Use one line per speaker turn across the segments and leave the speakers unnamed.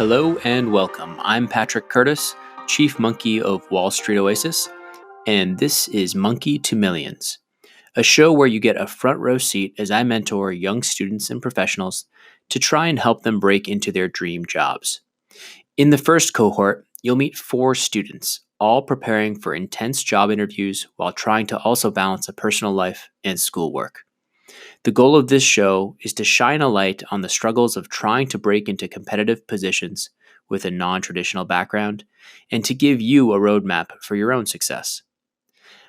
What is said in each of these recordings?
Hello and welcome. I'm Patrick Curtis, Chief Monkey of Wall Street Oasis, and this is Monkey to Millions, a show where you get a front row seat as I mentor young students and professionals to try and help them break into their dream jobs. In the first cohort, you'll meet 4 students, all preparing for intense job interviews while trying to also balance a personal life and schoolwork. The goal of this show is to shine a light on the struggles of trying to break into competitive positions with a non-traditional background and to give you a roadmap for your own success.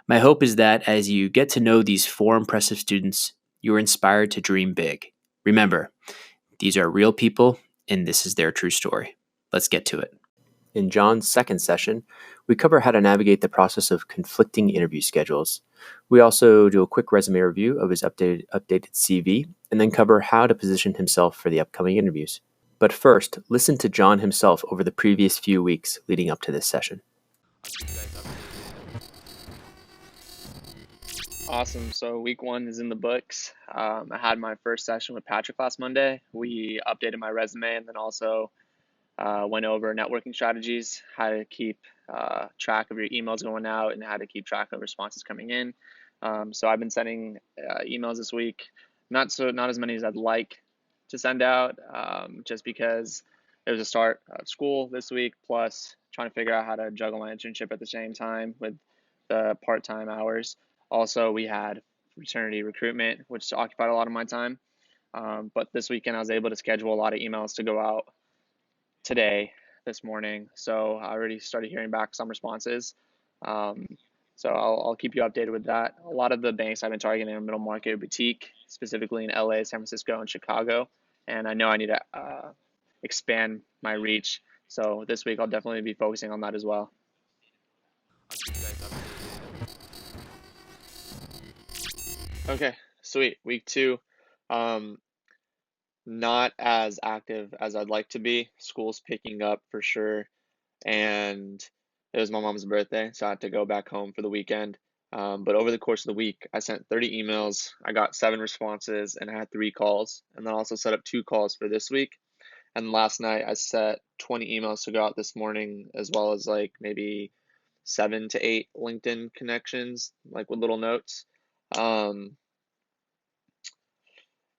My hope is that as you get to know these 4 impressive students, you are inspired to dream big. Remember, these are real people and this is their true story. Let's get to it. In John's second session, we cover how to navigate the process of conflicting interview schedules. We also do a quick resume review of his updated CV and then cover how to position himself for the upcoming interviews. But first, listen to John himself over the previous few weeks leading up to this session.
Awesome. So week 1 is in the books. I had my first session with Patrick last Monday. We updated my resume and then also went over networking strategies, how to keep track of your emails going out and how to keep track of responses coming in. So I've been sending emails this week, not as many as I'd like to send out, just because there's a start of school this week, plus trying to figure out how to juggle my internship at the same time with the part-time hours. Also, we had fraternity recruitment, which occupied a lot of my time. But this weekend, I was able to schedule a lot of emails to go out this morning. So I already started hearing back some responses. So I'll keep you updated with that. A lot of the banks I've been targeting are middle market boutique, specifically in LA, San Francisco, and Chicago. And I know I need to expand my reach. So this week I'll definitely be focusing on that as well. Okay, sweet. Week 2. Not as active as I'd like to be. School's picking up for sure. And it was my mom's birthday, so I had to go back home for the weekend. But over the course of the week, I sent 30 emails. I got 7 responses and I had 3 calls. And then also set up 2 calls for this week. And last night, I set 20 emails to go out this morning, as well as like maybe 7 to 8 LinkedIn connections, like with little notes.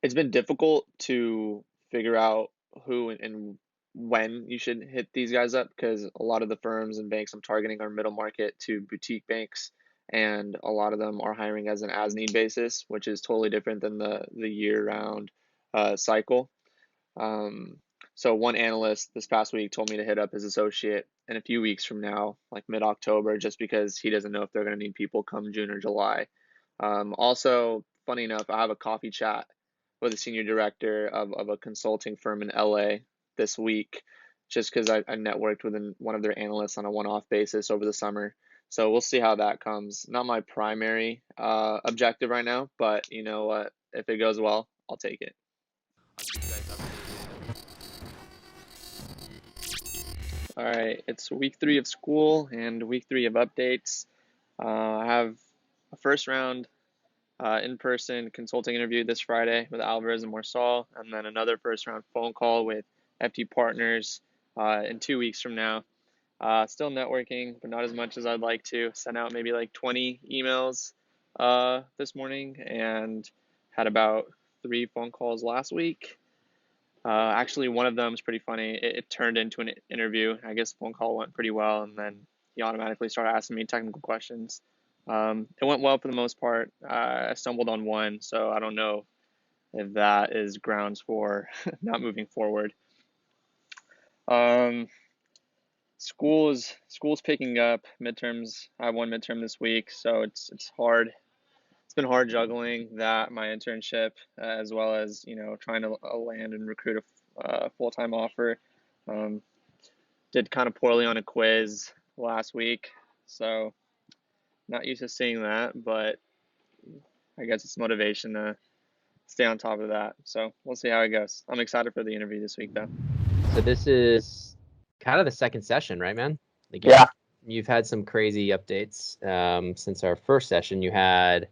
It's been difficult to figure out who and when you should hit these guys up because a lot of the firms and banks I'm targeting are middle market to boutique banks, and a lot of them are hiring as an as-need basis, which is totally different than the year-round cycle. So one analyst this past week told me to hit up his associate in a few weeks from now, like mid-October, just because he doesn't know if they're going to need people come June or July. Also, funny enough, I have a coffee chat with a senior director of a consulting firm in LA this week, just because I networked with one of their analysts on a one-off basis over the summer. So we'll see how that comes. Not my primary objective right now, but you know what? If it goes well, I'll take it. All right, it's week 3 of school and week 3 of updates. I have a first round in-person consulting interview this Friday with Alvarez and Morsal, and then another first-round phone call with FT Partners in 2 weeks from now. Still networking, but not as much as I'd like to. Sent out maybe like 20 emails this morning and had about 3 phone calls last week. Actually, one of them is pretty funny. It turned into an interview. I guess the phone call went pretty well, and then he automatically started asking me technical questions. It went well for the most part. I stumbled on one, so I don't know if that is grounds for not moving forward. School's picking up. Midterms. I have one midterm this week, so it's hard. It's been hard juggling that, my internship, as well as trying to land and recruit a full-time offer. Did kind of poorly on a quiz last week, so not used to seeing that, but I guess it's motivation to stay on top of that. So we'll see how it goes. I'm excited for the interview this week, though.
So this is kind of the second session, right, man?
Yeah.
You've had some crazy updates since our first session. You had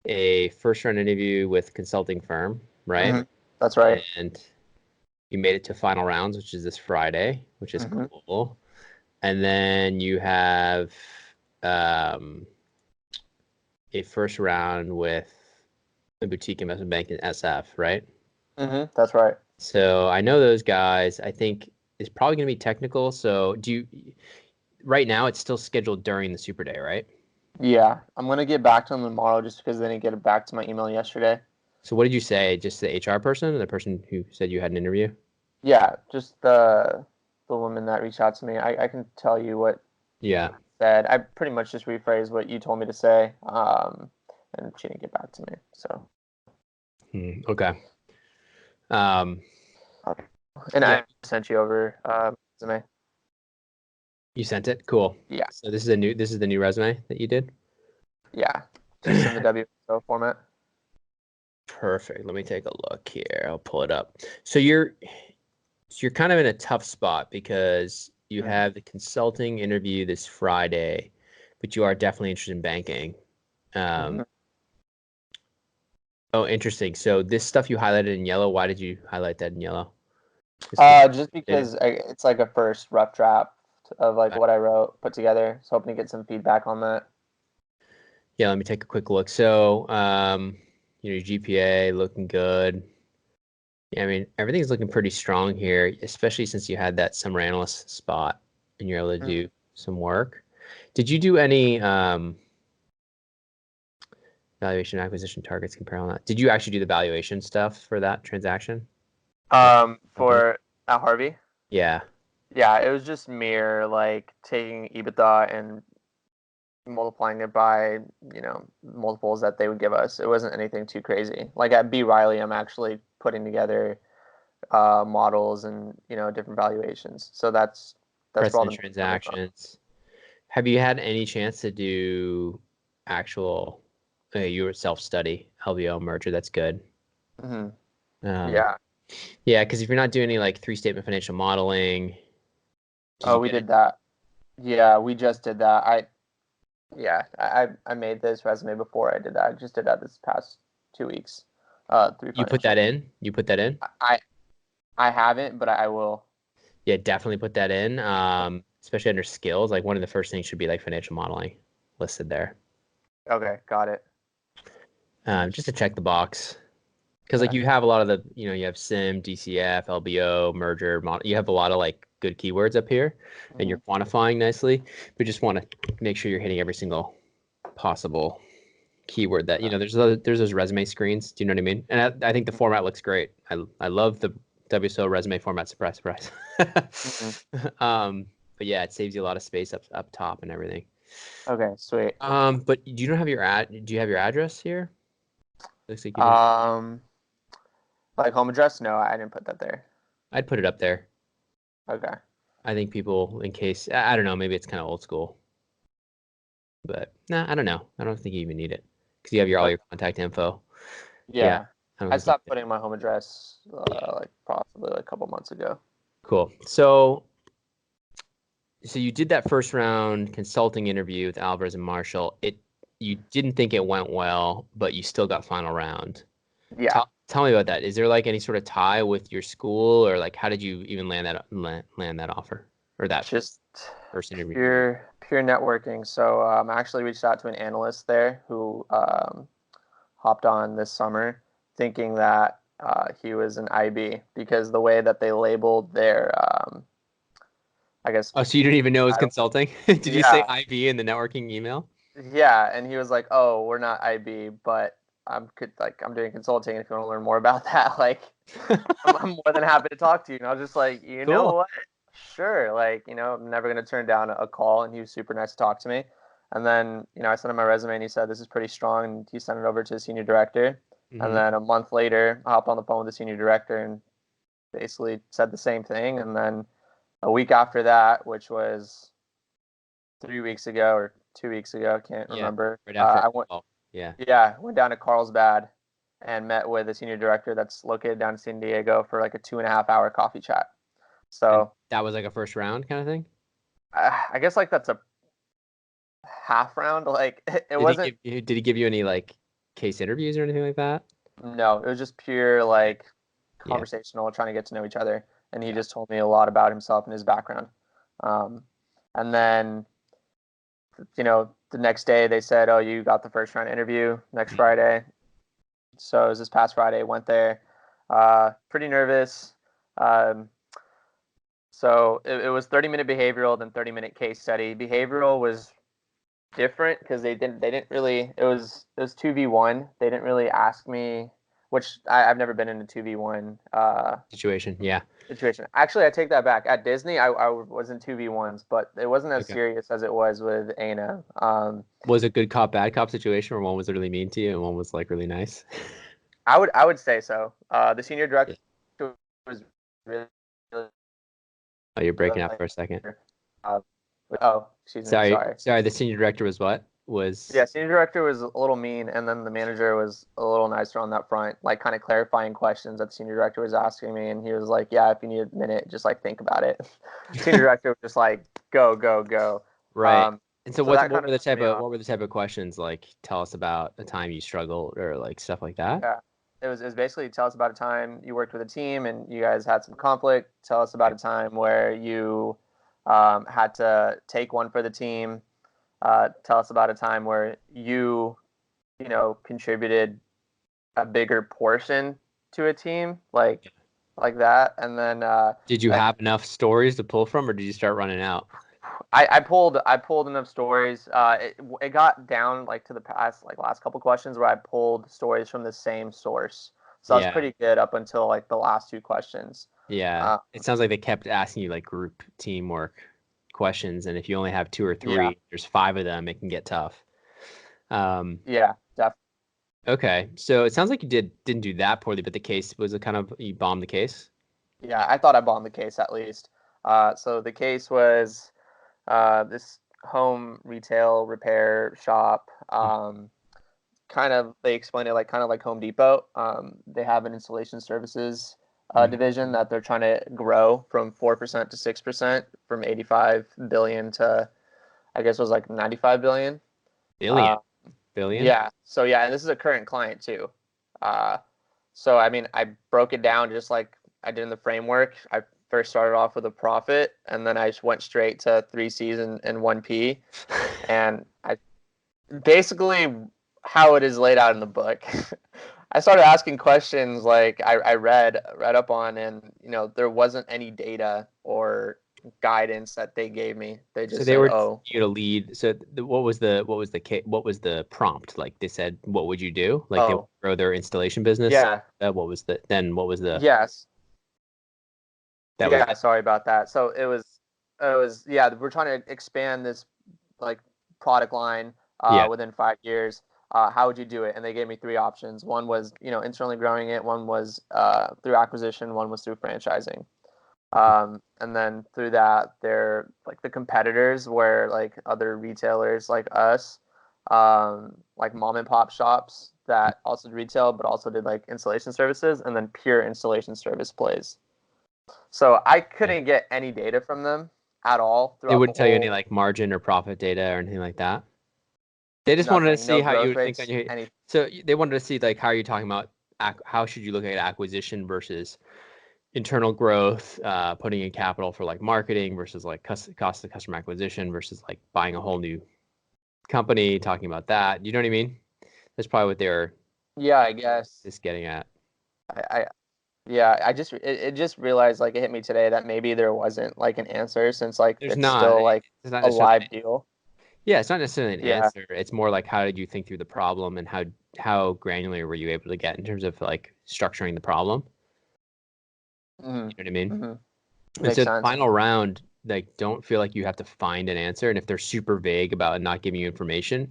a first round interview with a consulting firm, right?
Mm-hmm. That's right.
And You made it to final rounds, which is this Friday, which is
Mm-hmm.
cool. And then you have a first round with a boutique investment bank in SF, right?
Mm-hmm. That's right.
So I know those guys. I think it's probably going to be technical. So right now it's still scheduled during the Super Day, right?
Yeah, I'm gonna get back to them tomorrow just because they didn't get it back to my email yesterday.
So what did you say? Just the HR person, the person who said you had an interview?
Yeah, just the woman that reached out to me. I can tell you what
Yeah.
said. I pretty much just rephrased what you told me to say. And she didn't get back to me. So
Okay. Um,
and
yeah,
I sent you over resume.
you sent it. Cool.
Yeah,
So this is the new resume that you did.
yeah. Just in the WSO format.
Perfect. Let me take a look here. I'll pull it up. So you're kind of in a tough spot because you
Mm.
have the consulting interview this Friday, but you are definitely interested in banking.
Mm-hmm.
Oh, interesting. So this stuff you highlighted in yellow, why did you highlight that in yellow?
Just
Did
because it's like a first rough draft of like
it?
what I wrote put together. So hoping to get some feedback on that.
Yeah, let me take a quick look. So, your GPA looking good. Yeah, I mean, everything's looking pretty strong here, especially since you had that summer analyst spot and you're able to
Mm.
do some work. Did you do any valuation acquisition targets compare on that? Did you actually do the valuation stuff for that transaction? That company?
For at Harvey.
Yeah.
Yeah, it was just mere like taking EBITDA and multiplying it by, multiples that they would give us. It wasn't anything too crazy. Like at B. Riley, I'm actually putting together models and, different valuations. So that's where all
Precedent
the money's coming from.
transactions. Have you had any chance to do actual your self-study LBO merger? That's good.
Hmm.
Um,
Yeah.
yeah, because if you're not doing any like three-statement financial modeling, did
Oh,
you
we
get it?
did that. Yeah, we just did that. I made this resume before I did that. I just did that this past 2 weeks. Through
You put that
financial.
in? You put that in?
I I haven't, but I will.
Yeah, definitely put that in. Especially under skills. Like one of the first things should be like financial modeling listed there.
Okay, got it.
Just to check the box. Because like
Okay.
you have a lot of the, you have SIM, DCF, LBO, merger, model. You have a lot of like good keywords up here, and
Hmm.
you're quantifying nicely. But just want to make sure you're hitting every single possible keyword that
Okay.
there's those resume screens. Do you know what I mean? And I think the format looks great. I love the WSO resume format. Surprise, surprise.
Hmm.
um, but yeah, it saves you a lot of space up top and everything.
Okay, sweet.
But do you don't have your ad? Do you have your address here? Looks like you don't.
Um, like home address? No, I didn't put that there.
I'd put it up there.
Okay.
I think people, in case I don't know, maybe it's kind of old school, but nah, I don't know. I don't think you even need it because you have all
Okay.
your contact info. Yeah,
Yeah.
I don't
I
think you
stopped
need it.
putting my home address like possibly like a couple months ago.
Cool. So you did that first round consulting interview with Alvarez and Marshall. You didn't think it went well, but you still got final round.
Yeah.
Tell me about that. Is there like any sort of tie with your school, or like how did you even land that offer or that
Just
first interview?
pure networking. So I actually reached out to an analyst there who hopped on this summer thinking that he was an IB because the way that they labeled their I guess
Oh, so you didn't even know it was
title.
consulting? Did you say
Yeah.
IB in the networking email?
Yeah, and he was like, "Oh, we're not IB, but I'm doing consulting. If you want to learn more about that, like, I'm more than happy to talk to you." And I was just like, you know
Cool.
what? Sure. Like, I'm never gonna turn down a call. And he was super nice to talk to me. And then, I sent him my resume, and he said this is pretty strong, and he sent it over to the senior director. And
Hmm.
then a month later, I hopped on the phone with the senior director and basically said the same thing. And then a week after that, which was 3 weeks ago or 2 weeks ago, I can't
Yeah,
remember.
right after our
I went,
call. Yeah.
yeah, went down to Carlsbad and met with the senior director that's located down in San Diego for like a 2.5 hour coffee chat.
And
So
that was like a first round kind of thing?
I guess like that's a half round. Like it wasn't.
Did he give you any like case interviews or anything like that?
No, it was just pure like conversational, trying to get to know each other. And he just told me a lot about himself and his background. And then, the next day they said, "Oh, you got the first round interview next Friday." So it was this past Friday. Went there, pretty nervous. So it was 30-minute behavioral, then 30-minute case study. Behavioral was different because they didn't really. It was 2v1. They didn't really ask me, which I've never been in a 2v1
situation. Yeah.
situation. Actually, I take that back. At Disney, I was in 2v1s, but it wasn't as serious as it was with A&M.
Was it good cop, bad cop situation where one was really mean to you and one was like really nice?
I would say so. The senior director was really.
Oh, you're breaking up for a second.
Excuse me.
Sorry. The senior director was what?
Senior director was a little mean, and then the manager was a little nicer on that front, like kind of clarifying questions that the senior director was asking me, and he was like, "Yeah, if you need a minute, just like think about it." Senior director was just like, "Go, go, go."
Right. And so what were the type of questions? Like, tell us about a time you struggled or like stuff like that?
Yeah. It was basically tell us about a time you worked with a team and you guys had some conflict. Tell us about a time where you had to take one for the team. Tell us about a time where you contributed a bigger portion to a team, like that. And then
did you have enough stories to pull from, or did you start running out?
I pulled enough stories. It got down like to the last couple questions where I pulled stories from the same source. So I was pretty good up until like the last two questions.
Yeah. It sounds like they kept asking you like group teamwork questions, and if you only have 2 or 3, there's 5 of them, it can get tough.
Yeah, definitely.
Okay. So it sounds like you didn't do that poorly, but the case was you bombed the case?
Yeah, I thought I bombed the case at least. So the case was this home retail repair shop. They explained it kind of like Home Depot. They have an installation services division that they're trying to grow from 4% to 6%, from 85 billion to, I guess it was like 95 billion.
Billion?
Yeah. So and this is a current client too. So I mean, I broke it down just like I did in the framework. I first started off with a profit, and then I just went straight to 3 C's and 1 P, and I basically how it is laid out in the book. I started asking questions like I read up on, and there wasn't any data or guidance that they gave me. They just said, "Oh,
you to lead." So what was the prompt? Like they said, what would you do? Like they would grow their installation business?
Yeah.
What was the
Yes.
That was
sorry about that. So it was we're trying to expand this like product line within 5 years. How would you do it? And they gave me 3 options. One was, internally growing it. One was through acquisition. One was through franchising. And then through that, they're like the competitors were like other retailers like us, like mom and pop shops that also did retail, but also did like installation services, and then pure installation service plays. So I couldn't get any data from them at all.
They wouldn't tell you any like margin or profit data or anything like that. They just wanted to see how you would think on your. So they wanted to see like how you're talking about how should you look at acquisition versus internal growth, putting in capital for like marketing versus like cost of customer acquisition versus like buying a whole new company. Talking about that, you know what I mean? That's probably what they're.
Yeah, I guess.
Just getting at.
I just realized like it hit me today that maybe there wasn't like an answer, since like it's still like a live deal.
Yeah, it's not necessarily an answer. It's more like how did you think through the problem, and how granular were you able to get in terms of like structuring the problem? You know what I mean?
Mm-hmm.
And so the final round, like, don't feel like you have to find an answer. And if they're super vague about not giving you information,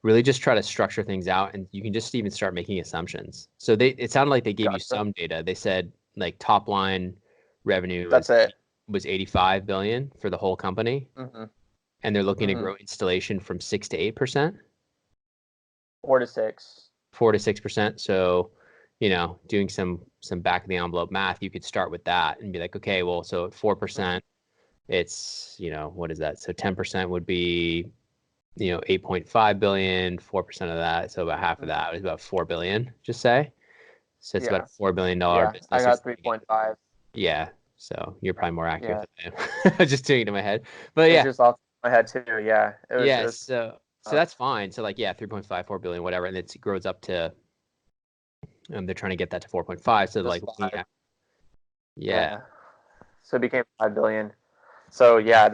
really just try to structure things out, and you can just even start making assumptions. So it sounded like they gave you some data. They said like top line revenue was 85 billion for the whole company.
Mm-hmm.
And they're looking to grow installation from 6 to 8%.
4 to 6.
4 to 6%. So, doing some back of the envelope math, you could start with that and be like, okay, well, so at 4%, it's, what is that? So 10% would be, 8.5 billion, 4% of that. So about half of that is about 4 billion, just say. So it's about
Yeah.
a $4 billion
Yeah.
business.
I
Or
got
something.
3.5.
Yeah. So you're probably more accurate
Yeah.
than I am. Just doing it in my head. But
It's
yeah.
just off my head too. Yeah. It
Yeah.
was
So that's fine. So like, yeah, 3.54 billion, whatever. And it grows up to, they're trying to get that to 4.5. So
just
like, looking
5.
at, yeah.
Yeah. So it became 5 billion. So yeah,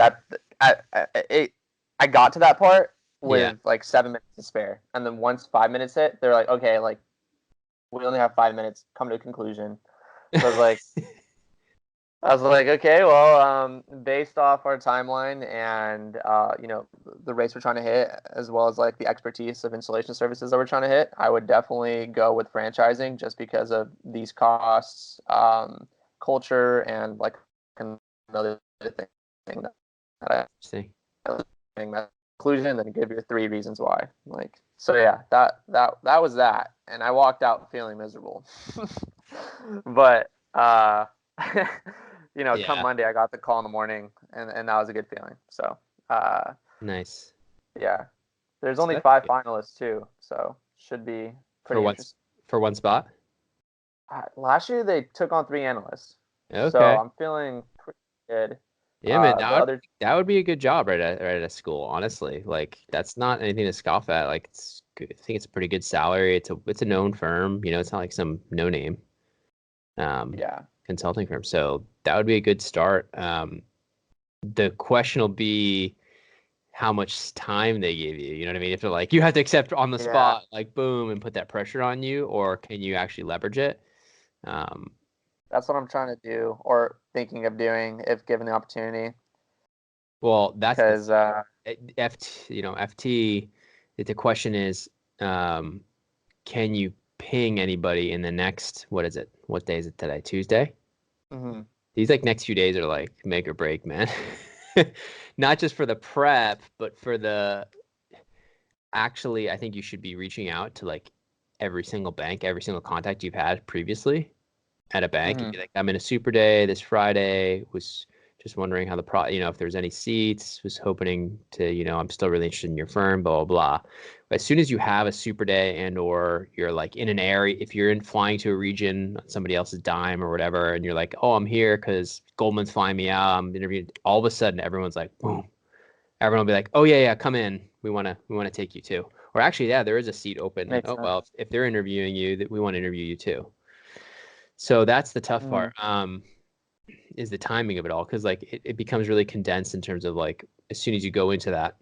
I got to that part
Yeah.
with like 7 minutes to spare, and then once 5 minutes hit, they're like, okay, like we only have 5 minutes. Come to a conclusion. So I was like, okay, well, based off our timeline and the rates we're trying to hit, as well as like the expertise of installation services that we're trying to hit, I would definitely go with franchising just because of these costs, culture, and like another thing that
See.
I was saying that conclusion, and then give your 3 reasons why. Like, so yeah, that was that, and I walked out feeling miserable, but come
Yeah.
Monday, I got the call in the morning, and that was a good feeling. So, uh,
Nice.
yeah, there's
So
only
that's
5
good.
finalists too, so should be
For
pretty
one,
interesting.
for one spot.
Last year they took on 3 analysts, so
Okay.
I'm feeling pretty good.
Yeah, man,
The other,
that would be a good job right at a school, honestly. Like that's not anything to scoff at. Like it's good. I think it's a pretty good salary. It's a known firm, it's not like some no name um
yeah,
consulting firm. So that would be a good start. The question will be how much time they give you. You know what I mean? If they're like you have to accept on the
yeah,
spot, like boom, and put that pressure on you, or can you actually leverage it? Um,
that's what I'm trying to do, or thinking of doing if given the opportunity.
well, that's the
Because
thing. FT, the question is, um, can you ping anybody in the next, what is it? What day is it today? Tuesday?
mhm,
These like next few days are like make or break, man. Not just for the prep, but for the actually, I think you should be reaching out to like every single bank, every single contact you've had previously at a bank and
mhm,
be like, I'm in a super day this Friday, was just wondering how if there's any seats, was hoping to, I'm still really interested in your firm, blah, blah, blah. But as soon as you have a super day and or you're like in an area, if you're in flying to a region on somebody else's dime or whatever, and you're like, oh, I'm here because Goldman's flying me out, I'm interviewing, all of a sudden everyone's like, boom. Everyone will be like, oh yeah, yeah, come in. We want to take you too. Or actually, yeah, there is a seat open. And
makes
oh
sense.
well, if they're interviewing you, that we want to interview you too. So that's the tough
Mm,
part, is the timing of it all. Because like it becomes really condensed in terms of like as soon as you go into that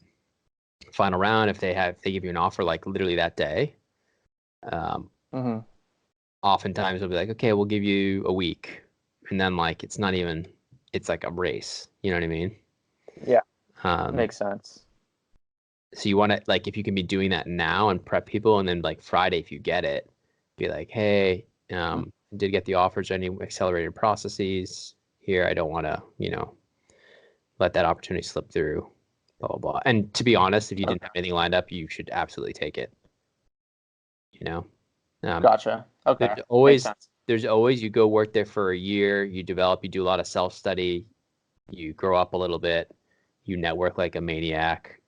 final round, if they give you an offer like literally that day, um,
mhm,
oftentimes they'll be like, okay, we'll give you a week. And then like it's not even it's like a race. You know what I mean?
yeah,
Um,
makes sense.
so you want to like if you can be doing that now and prep people, and then like Friday if you get it, be like, hey,
Mm,
did get the offers, any accelerated processes here? I don't want to, let that opportunity slip through, blah blah blah. And to be honest, if you didn't
okay,
have anything lined up, you should absolutely take it. You know, um,
gotcha. Okay,
there's
makes
always
sense.
there's always you go work there for a year, you develop, you do a lot of self study, you grow up a little bit, you network like a maniac.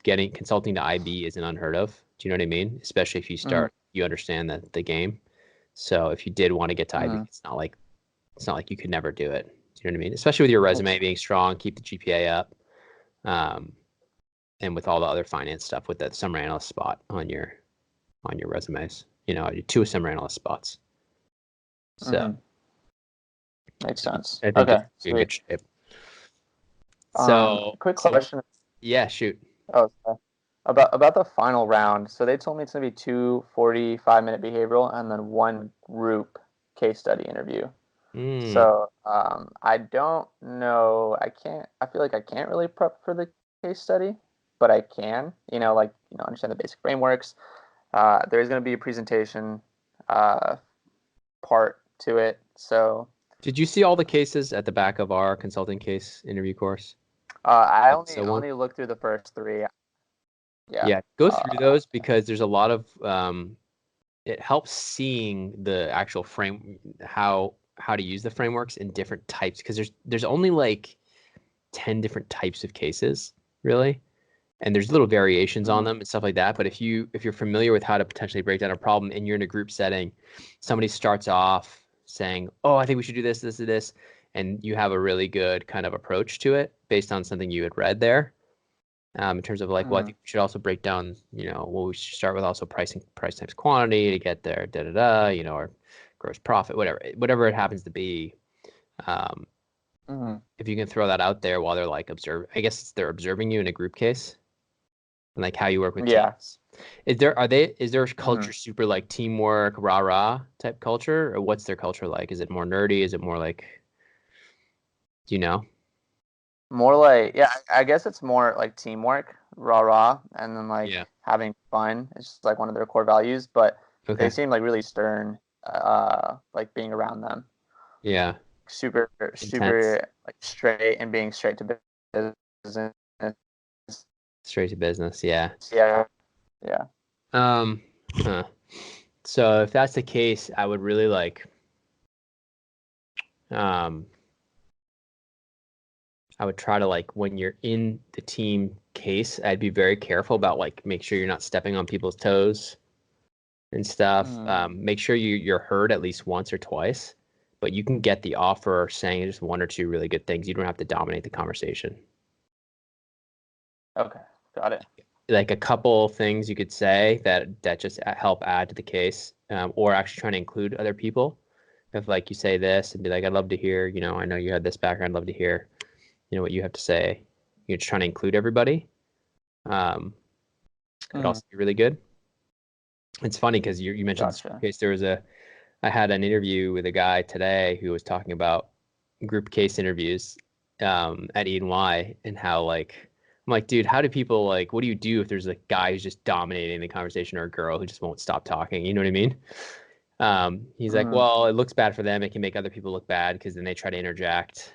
Getting consulting to IB isn't unheard of. Do you know what I mean? Especially if you
Mhm,
start, you understand the game. So if you did want to get to IB,
mhm,
it's not like you could never do it. Do you know what I mean? Especially with your
makes
resume being strong, keep the GPA up, um, and with all the other finance stuff with that summer analyst spot on your resumes. Your two summer analyst spots. So
mhm, makes sense.
I think
Okay,
you're in good
sweet.
shape. So
Quick
so
question.
yeah, shoot.
Oh, sorry. About the final round. So they told me it's gonna be two 45-minute behavioral and then one group case study interview.
Mm,
So I don't know. I feel like I can't really prep for the case study, but I can. Understand the basic frameworks. There's going to be a presentation uh, part to it. So
did you see all the cases at the back of our consulting case interview course?
I only
So one.
only looked through the first three. Yeah.
Yeah, go through
Uh,
those because there's a lot of it helps seeing the actual how to use the frameworks in different types because there's only like 10 different types of cases, really. and there's little variations on them and stuff like that. But if you're familiar with how to potentially break down a problem and you're in a group setting, somebody starts off saying, "Oh, I think we should do this, this, and this," and you have a really good kind of approach to it based on something you had read there. In terms of like, well, I think we should also break down, well, we should start with also price times quantity to get there, or gross profit, whatever it happens to be. If you can throw that out there while they're like I guess they're observing you in a group case, and like how you work with teams. Is there a culture super like teamwork, rah type culture, or what's their culture like? Is it more nerdy? Is it more like, do you know?
More like, yeah, I guess it's more like teamwork, rah, and then like having fun. It's just like one of their core values, but they seem like really stern, like being around them.
Yeah.
Super like straight and being straight to business.
Straight to business, yeah.
Yeah.
So if that's the case, I would really like, I would try to like when you're in the team case, I'd be very careful about like make sure you're not stepping on people's toes and stuff. Make sure you're heard at least once or twice, but you can get the offer saying just one or two really good things. You don't have to dominate the conversation.
Okay, got it.
Like a couple things you could say that just help add to the case, or actually trying to include other people. If like you say this and be like, I'd love to hear, I know you had this background, I'd love to hear, what you have to say. You're just trying to include everybody. Could also be really good. It's funny because you mentioned this case. I had an interview with a guy today who was talking about group case interviews at E&Y and how like, I'm like, dude, how do people like, what do you do if there's a guy who's just dominating the conversation or a girl who just won't stop talking? You know what I mean? He's like, well, it looks bad for them. It can make other people look bad because then they try to interject.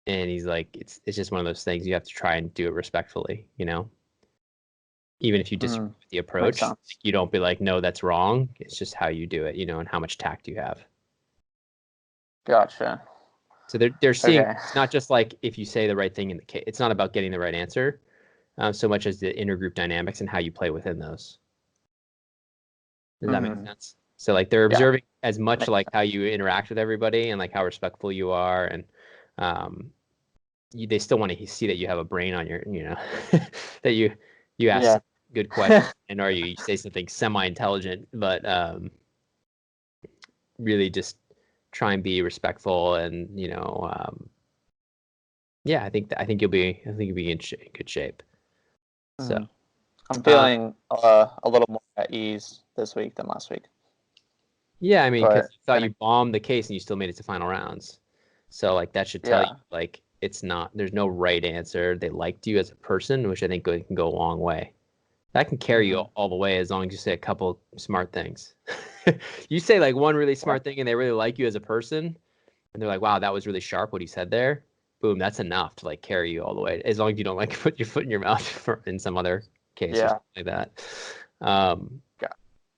And he's like, it's just one of those things you have to try and do it respectfully, even if you disagree with the approach, you don't be like, no, that's wrong. It's just how you do it, and how much tact you have.
Gotcha.
So they're seeing it's not just like if you say the right thing in the case. It's not about getting the right answer, so much as the intergroup dynamics and how you play within those. Does that make sense? So like they're observing as much like how you interact with everybody and like how respectful you are, and they still want to see that you have a brain on your, that you ask good questions and or you say something semi-intelligent, but really just try and be respectful and I think you'll be in good shape. So
I'm feeling a little more at ease this week than last week.
Yeah, I mean, because you thought you bombed the case and you still made it to final rounds, so like that should tell you like there's no right answer. They liked you as a person, which I think can go a long way. That can carry you all the way as long as you say a couple smart things. You say like one really smart thing and they really like you as a person and they're like, wow, that was really sharp what he said there. Boom, that's enough to like carry you all the way. As long as you don't like put your foot in your mouth in some other case or something like that.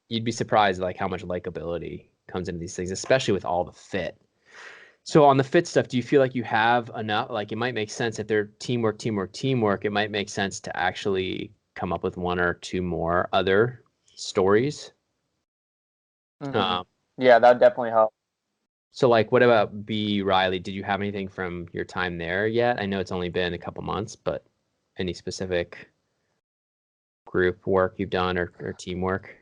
You'd be surprised like how much likability comes into these things, especially with all the fit. So on the fit stuff, do you feel like you have enough? Like it might make sense if they're teamwork. It might make sense to actually come up with one or two more other stories.
Yeah, that would definitely help.
So like, what about B. Riley? Did you have anything from your time there yet? I know it's only been a couple months, but any specific group work you've done or teamwork?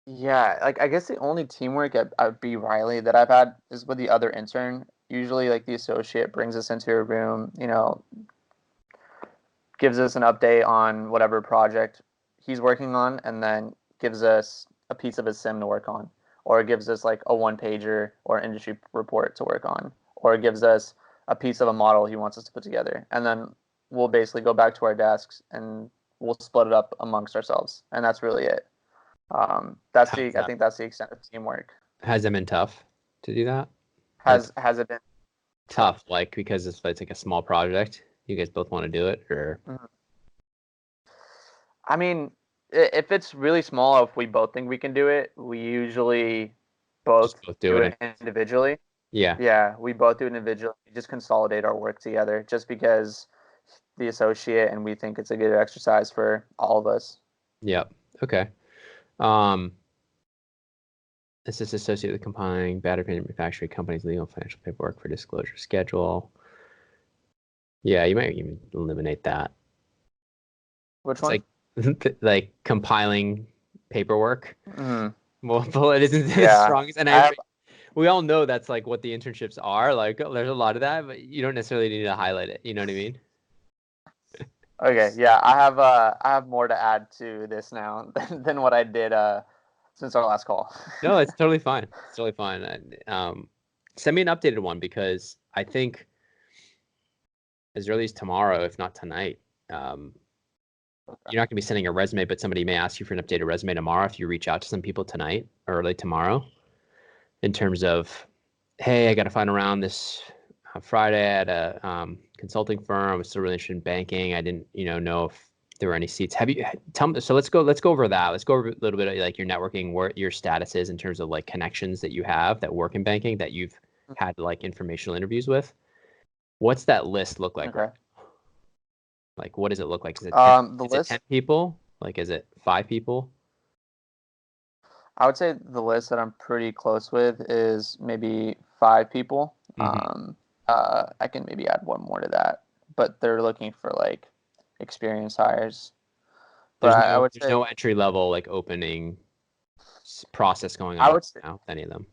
Yeah, like I guess the only teamwork at B. Riley that I've had is with the other intern. Usually, like the associate brings us into a room, gives us an update on whatever project he's working on, and then gives us a piece of his sim to work on, or gives us like a one-pager or industry report to work on, or gives us a piece of a model he wants us to put together, and then we'll basically go back to our desks and we'll split it up amongst ourselves, and that's really it. I think that's the extent of teamwork.
Has it been tough to do that?
Has it been
tough? Like because it's like a small project, you guys both want to do it, or?
I mean, if it's really small, if we both think we can do it, we usually both do it individually.
Yeah.
Yeah, we both do it individually. We just consolidate our work together, just because the associate, and we think it's a good exercise for all of us.
Yep. Okay. This is associated with compiling battery manufacturing companies' legal and financial paperwork for disclosure schedule. Yeah, you might even eliminate that.
Which one?
Like compiling paperwork.
Mm-hmm.
Well, it isn't the strongest, and we all know that's like what the internships are. Like, there's a lot of that, but you don't necessarily need to highlight it. You know what I mean?
Okay, yeah, I have more to add to this now than what I did since our last call.
No, it's totally fine. It's totally fine. Send me an updated one, because I think as early as tomorrow, if not tonight, you're not going to be sending a resume, but somebody may ask you for an updated resume tomorrow if you reach out to some people tonight or early tomorrow, in terms of, hey, I got to find around this Friday at a consulting firm. I was still really interested in banking. I didn't, know if there were any seats. Tell me, so let's go over that. Let's go over a little bit of like your networking, where your status is in terms of like connections that you have that work in banking that you've had like informational interviews with. What's that list look like?
Okay.
Like, what does it look like? Is it 10,
the
is
list?
it 10 people? Like, is it 5 people?
I would say the list that I'm pretty close with is maybe 5 people.
Mm-hmm.
I can maybe add one more to that, but they're looking for like experienced hires. But I would say
no entry level like opening process going on
I would say,
now with any of them.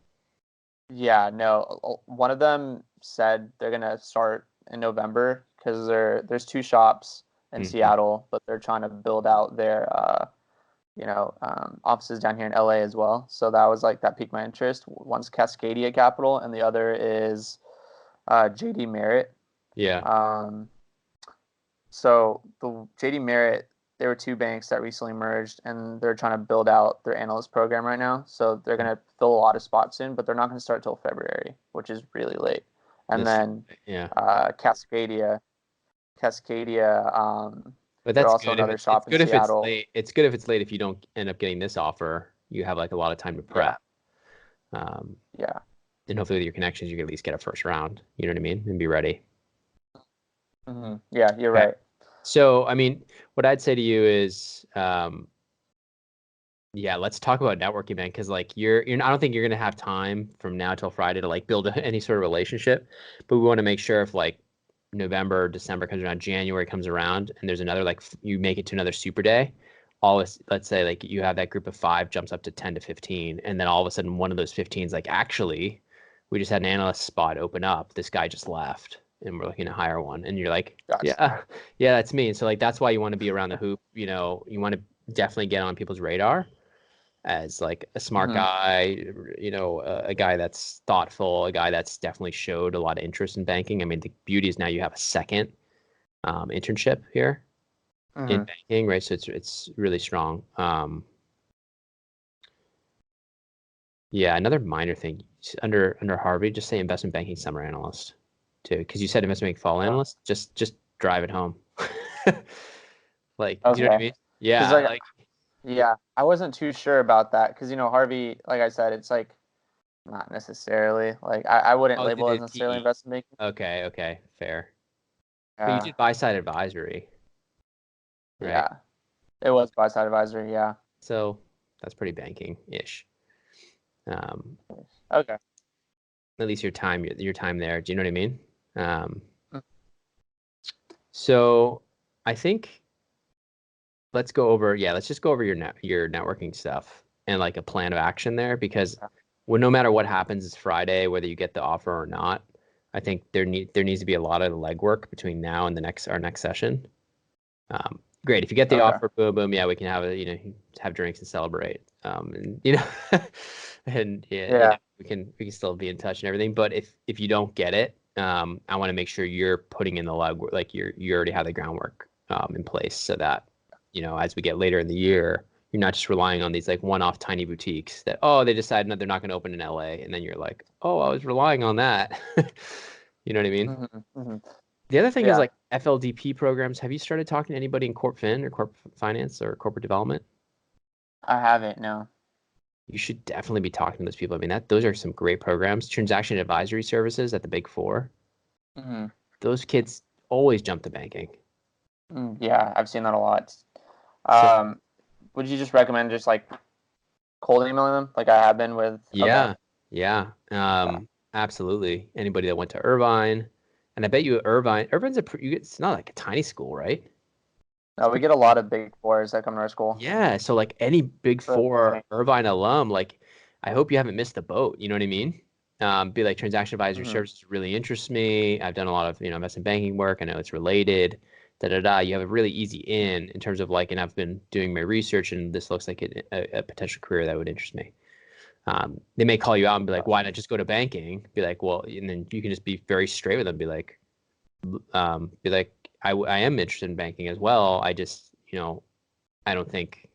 yeah, no. One of them said they're gonna start in November because there's 2 shops in Seattle, but they're trying to build out their offices down here in LA as well. So that piqued my interest. One's Cascadia Capital, and the other is JD Merritt.
Yeah.
So the JD Merritt, there were 2 banks that recently merged, and they're trying to build out their analyst program right now. So they're going to fill a lot of spots soon, but they're not going to start till February, which is really late. And then Cascadia.
But
they're
that's
also
good.
another shop in Seattle.
It's good if it's late. If you don't end up getting this offer, you have like a lot of time to prep.
Yeah.
And hopefully with your connections, you can at least get a first round. You know what I mean? And be ready.
Mm-hmm. Yeah, you're right.
So, I mean, what I'd say to you is, let's talk about networking, man. Because like I don't think you're gonna have time from now till Friday to like build any sort of relationship. But we want to make sure if like November, December comes around, January comes around, and there's another like you make it to another super day. Let's say like you have that group of 5 jumps up to 10 to 15, and then all of a sudden one of those 15 is like, actually, we just had an analyst spot open up. This guy just left, and we're looking to hire one. And you're like,
gotcha.
yeah, that's me. And so like that's why you want to be around the hoop. You want to definitely get on people's radar as like a smart guy, a guy that's thoughtful, a guy that's definitely showed a lot of interest in banking. I mean, the beauty is now you have a second internship here in banking, right? So it's really strong. Another minor thing under Harvey, just say investment banking summer analyst too, because you said investment banking fall analyst. Just drive it home. Like, do you know what I mean? Yeah,
yeah, I wasn't too sure about that because Harvey, like I said, it's like not necessarily like I wouldn't label it necessarily investment banking.
Okay, fair. But you did buy side advisory, right?
Yeah, it was buy side advisory. Yeah.
So that's pretty banking-ish.
Okay.
At least your time there. Do you know what I mean? So I think let's just go over your networking stuff and like a plan of action there, because no matter what happens this Friday, whether you get the offer or not, I think there needs to be a lot of legwork between now and our next session. Great. If you get the offer, boom, we can have have drinks and celebrate. And we can still be in touch and everything. But if you don't get it, I want to make sure you're putting in the legwork, like you already have the groundwork in place, so that as we get later in the year, you're not just relying on these like one-off tiny boutiques that they decide they're not going to open in LA, and then you're like, I was relying on that. You know what I mean? The other thing is like FLDP programs. Have you started talking to anybody in Corp Fin or Corp Finance or corporate development?
I haven't, no.
You should definitely be talking to those people. I mean, those are some great programs. Transaction advisory services at the Big Four. Those kids always jump to banking.
Yeah, I've seen that a lot.
So
Would you just recommend just like cold emailing them, like I have been with? Okay.
yeah,
Okay.
absolutely. Anybody that went to Irvine, and I bet you Irvine's it's not like a tiny school, right?
No, we get a lot of big fours that come to our school.
Yeah, so like any Big
Really
Four
exciting.
Irvine alum, like I hope you haven't missed the boat. You know what I mean? Be like transaction advisory
Hmm.
services really interests me. I've done a lot of investment banking work. I know it's related. Da da da. You have a really easy in terms of like, and I've been doing my research, and this looks like a potential career that would interest me. They may call you out and be like, why
Gotcha.
not just go to banking? Be like, well, and then you can just be very straight with them. Be like, I am interested in banking as well. I just, I don't think,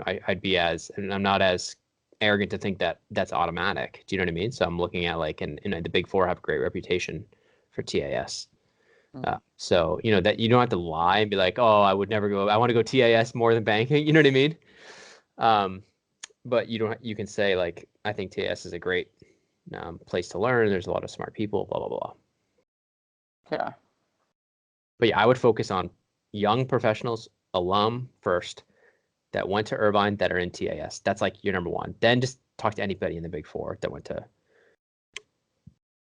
I'd be and I'm not as arrogant to think that that's automatic. Do you know what I mean? So I'm looking at like, and the Big Four have a great reputation for TAS.
Mhm.
So, that you don't have to lie and be like, oh, I would never go, I want to go TAS more than banking. You know what I mean? Um, but you can say like, I think TAS is a great place to learn. There's a lot of smart people, blah, blah, blah.
Yeah.
But yeah, I would focus on young professionals, alum first, that went to Irvine that are in TAS. That's like your number one. Then just talk to anybody in the Big Four that went to,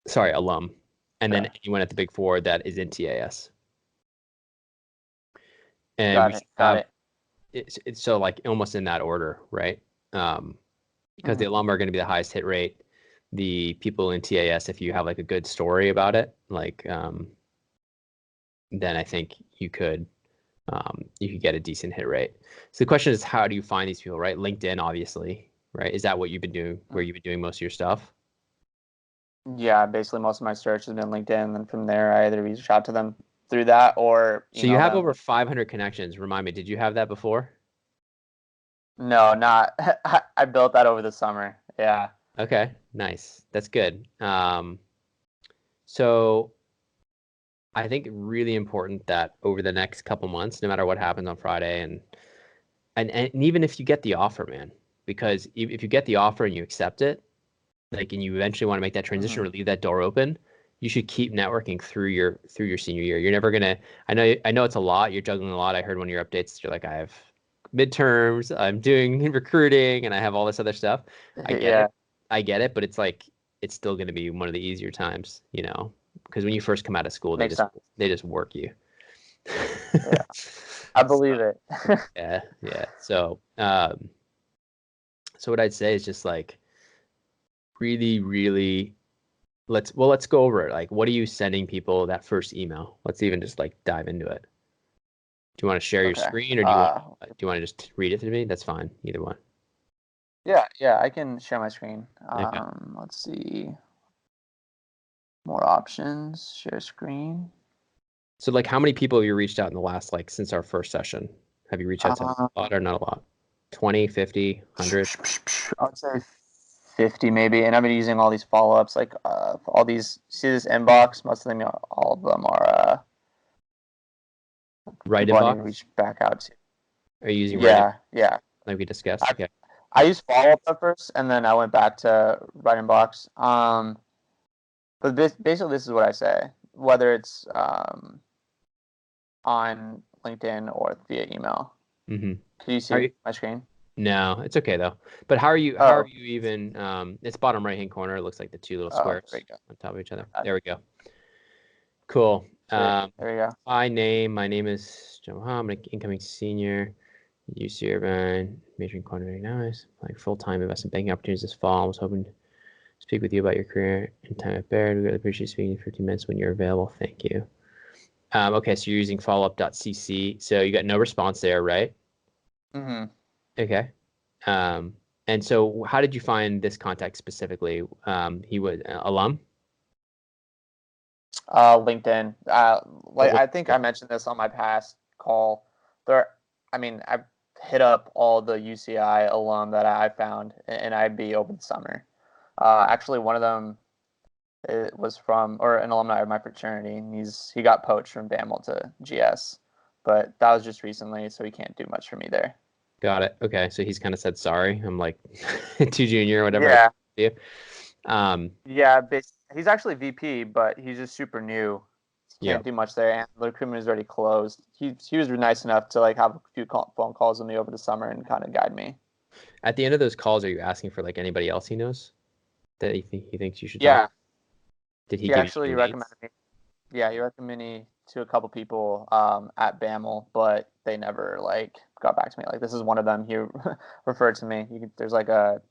sorry, alum. And then
Okay.
anyone at the Big Four that is in TAS. And we
Got it.
should
Got
have
it.
it's so like almost in that order, right? Because the
Hmm.
alum are going to be the highest hit rate. The people in TAS, if you have like a good story about it, like then I think you could get a decent hit rate. So the question is, how do you find these people, right? LinkedIn, obviously, right? Is that what you've been doing, where you've been doing most of your stuff?
Yeah, basically most of my search has been LinkedIn, and from there I either reach out to them through that or
So you
email
have
them.
over 500 connections. Remind me, did you have that before?
No, not. I built that over the summer. Yeah.
Okay, nice. That's good. So I think really important that over the next couple months, no matter what happens on Friday, and even if you get the offer, man, because if you get the offer and you accept it, like, and you eventually want to make that transition
Hmm.
or leave that door open, you should keep networking through your senior year. You're never gonna. I know it's a lot. You're juggling a lot. I heard one of your updates. You're like, I have midterms. I'm doing recruiting, and I have all this other stuff. I get
Yeah,
it. I get it. But it's like it's still gonna be one of the easier times, because when you first come out of school, they
makes
just
sense.
they just work you.
Yeah, I
So,
believe it.
yeah, yeah. So what I'd say is just like really, really let's go over it. Like, what are you sending people that first email? Let's even just like dive into it. Do you want to share your
Okay.
screen, or do you want to just read it to me? That's fine. Either one.
Yeah, I can share my screen.
Okay.
Let's see. More options. Share screen.
So like, how many people have you reached out in the last like since our first session? Have you reached out to
Um,
a lot or not a lot? 20, 50, 100?
I would say 50 maybe, and I've been using all these follow-ups, like all these. See this inbox? Most of them, all of them are
Right
people I need
inbox?
to reach back out to.
Are you using right inbox
Yeah, yeah.
like we discussed?
I
Okay.
I used follow-up at first, and then I went back to right inbox. But basically, this is what I say, whether it's on LinkedIn or via email.
Mm-hmm.
Can you
Are
see
you?
my screen?
No, it's okay though. But how are
Oh,
you even it's bottom right hand corner. It looks like the two little
oh, there we
squares
go.
on top of each other.
Got
There
it.
we go. Cool.
Sweet. There we go.
My name is Joe. I'm an incoming senior. UC Irvine, majoring in quantitative economics, like full-time investment banking opportunities this fall. I was hoping to speak with you about your career and time at Baird. We really appreciate speaking 15 minutes when you're available. Thank you. Okay, so you're using followup.cc. So you got no response there, right?
Mm-hmm.
Okay. Um, and so how did you find this contact specifically? He was alum?
LinkedIn. Like
What
I think I mentioned this on my past call. There, I mean, I hit up all the UCI alum that I found in IB over the summer. Actually, one of them it was from or an alumni of my fraternity, and he got poached from BAML to GS, but that was just recently, so he can't do much for me there.
got it. Okay, so he's kind of said sorry. I'm like too junior or whatever. I
Yeah,
can't do. Um,
yeah. He's actually VP, but he's just super new. can't do much there, and the recruitment is already closed. He was nice enough to like have a few phone calls with me over the summer and kind of guide me.
At the end of those calls, are you asking for like anybody else he knows that he thinks you should
Yeah.
talk? Did he
He
give
actually
you
recommended me. Yeah, he recommended me to a couple people at BAML, but they never like got back to me. Like this is one of them. He referred to me. There's like a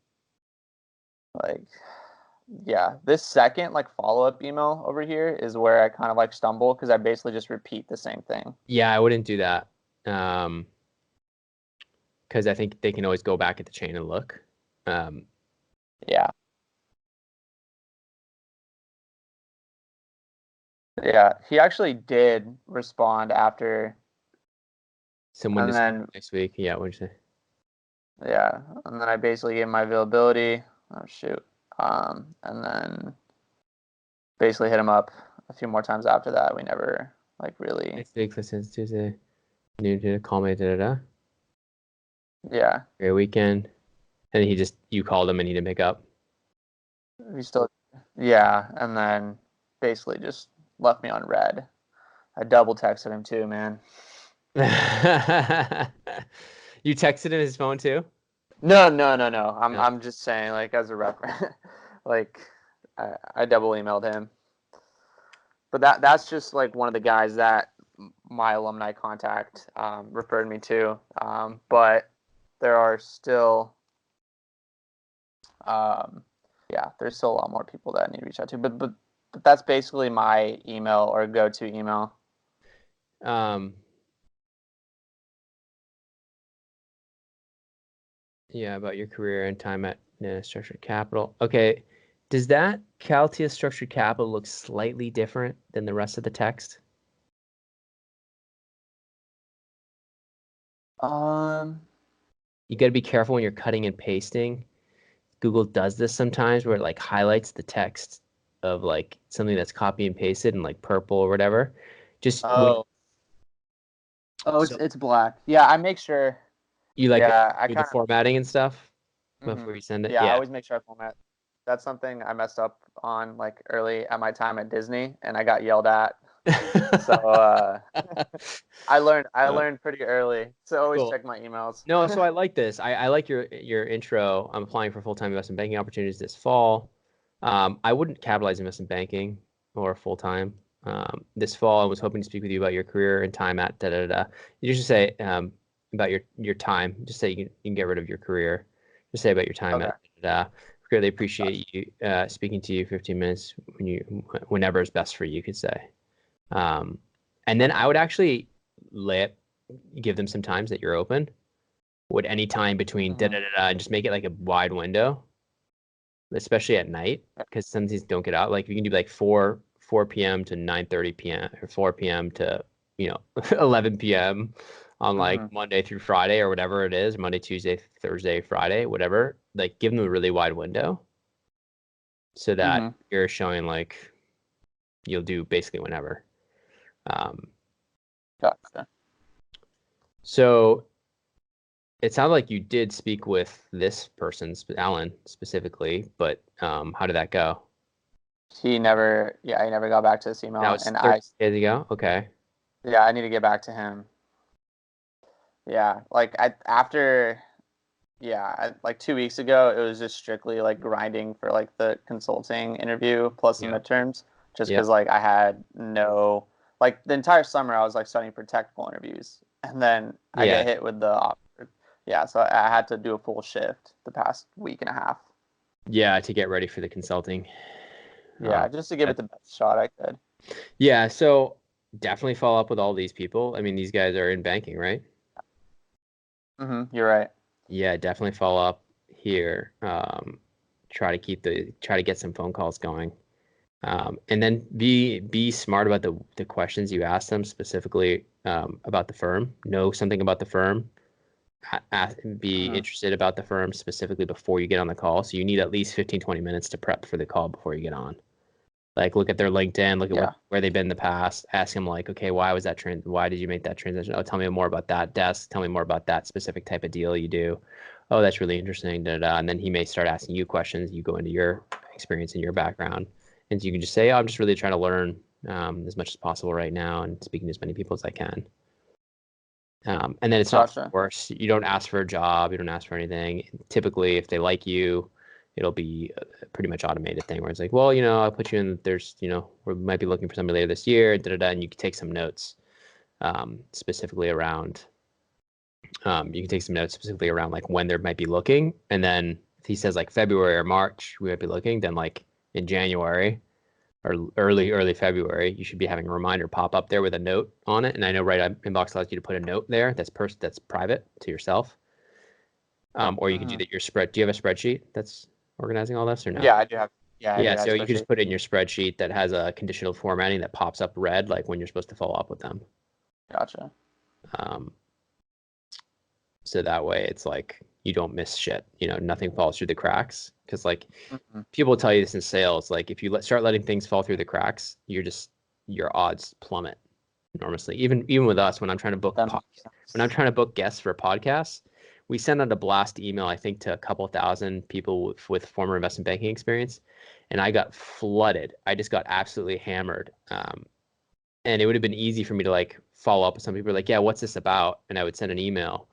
this second like follow-up email over here is where I kind of like stumble because I basically just repeat the same thing.
Yeah, I wouldn't do that. Because I think they can always go back at the chain and look.
Yeah. Yeah, he actually did respond after.
Someone
And then
next week. Yeah, what'd you say?
yeah, and then I basically gave my availability. Oh shoot. And then basically hit him up a few more times after that. We never like really.
Next week, since Tuesday. New to call me,
Yeah.
Great weekend. And you called him and he didn't pick up.
He still. Yeah, and then basically just left me on red. I double texted him too, man.
You texted him his phone too?
No. I'm just saying, like, as a reference, like, I double emailed him. But that's just like one of the guys that my alumni contact referred me to. But there are still, there's still a lot more people that I need to reach out to. But that's basically my email or go-to email.
Yeah, about your career and time at Structured Capital. Okay, does that Caltia Structured Capital look slightly different than the rest of the text? You got to be careful when you're cutting and pasting. Google does this sometimes where it like highlights the text of like something that's copy and pasted in like purple or whatever.
It's black. Yeah, I make sure.
You like
I
do the formatting and stuff
Mm-hmm.
before you send it?
Yeah, I always make sure I format. That's something I messed up on like early at my time at Disney, and I got yelled at. So I learned pretty early. So always check my emails.
No, so I like this. I like your intro. I'm applying for full-time investment banking opportunities this fall. I wouldn't capitalize investment banking or full-time. This fall, I was hoping to speak with you about your career and time at da da da. You just say about your time. Just say you can get rid of your career. Just say about your time at da da. Really appreciate you speaking to you 15 minutes whenever is best for you. You could say, and then I would actually give them some times that you're open. Would any time between da da da da and just make it like a wide window, especially at night, because some things don't get out. Like you can do like 4 p.m. to 9:30 p.m. or 4 p.m. to 11 p.m. on like Monday through Friday or whatever it is, Monday, Tuesday, Thursday, Friday, whatever. Like give them a really wide window so that you're showing like you'll do basically whenever.
Gotcha.
So it sounded like you did speak with this person, Alan, specifically, but how did that go?
He never got back to this email.
That was 30 days ago? Okay.
Yeah, I need to get back to him. Yeah, like like 2 weeks ago, it was just strictly like grinding for like the consulting interview plus the midterms, just because like I had no, like the entire summer I was like studying for technical interviews, and then I get hit with the offer. Yeah, so I had to do a full shift the past week and a half.
Yeah, to get ready for the consulting.
Yeah, just to give it the best shot I could.
Yeah, so definitely follow up with all these people. I mean, these guys are in banking, right?
You're right.
Yeah, definitely follow up here. Try to get some phone calls going. And then be smart about the questions you ask them, specifically about the firm. Know something about the firm. Be interested about the firm specifically before you get on the call. So you need at least 15-20 minutes to prep for the call before you get on. Like look at their LinkedIn, look at where they've been in the past. Ask them like, okay, why did you make that transition? Oh, tell me more about that desk. Tell me more about that specific type of deal you do. Oh, that's really interesting. Da, da, da. And then he may start asking you questions. You go into your experience and your background, and you can just say, oh, I'm just really trying to learn as much as possible right now and speaking to as many people as I can. And then it's
Gotcha.
not worse. You don't ask for a job. You don't ask for anything. Typically, if they like you, it'll be a pretty much automated thing where it's like, well, I'll put you in, we might be looking for somebody later this year, and you can take some notes specifically around, like when they might be looking. And then if he says like February or March, we might be looking, then like in January or early February, you should be having a reminder pop up there with a note on it. And I know Inbox allows you to put a note there that's private to yourself. Or you can do that do you have a spreadsheet that's organizing all this or no?
Yeah, I do have. Yeah,
So you can just put it in your spreadsheet that has a conditional formatting that pops up red, like when you're supposed to follow up with them.
Gotcha.
So that way it's like you don't miss shit. Nothing falls through the cracks. Because like people will tell you this in sales, like if you start letting things fall through the cracks, your odds plummet enormously. Even with us, when I'm trying to book guests for podcasts, we send out a blast email, I think, to a couple thousand people with former investment banking experience, and I got flooded. I just got absolutely hammered. And it would have been easy for me to like follow up with some people like, yeah, what's this about? And I would send an email.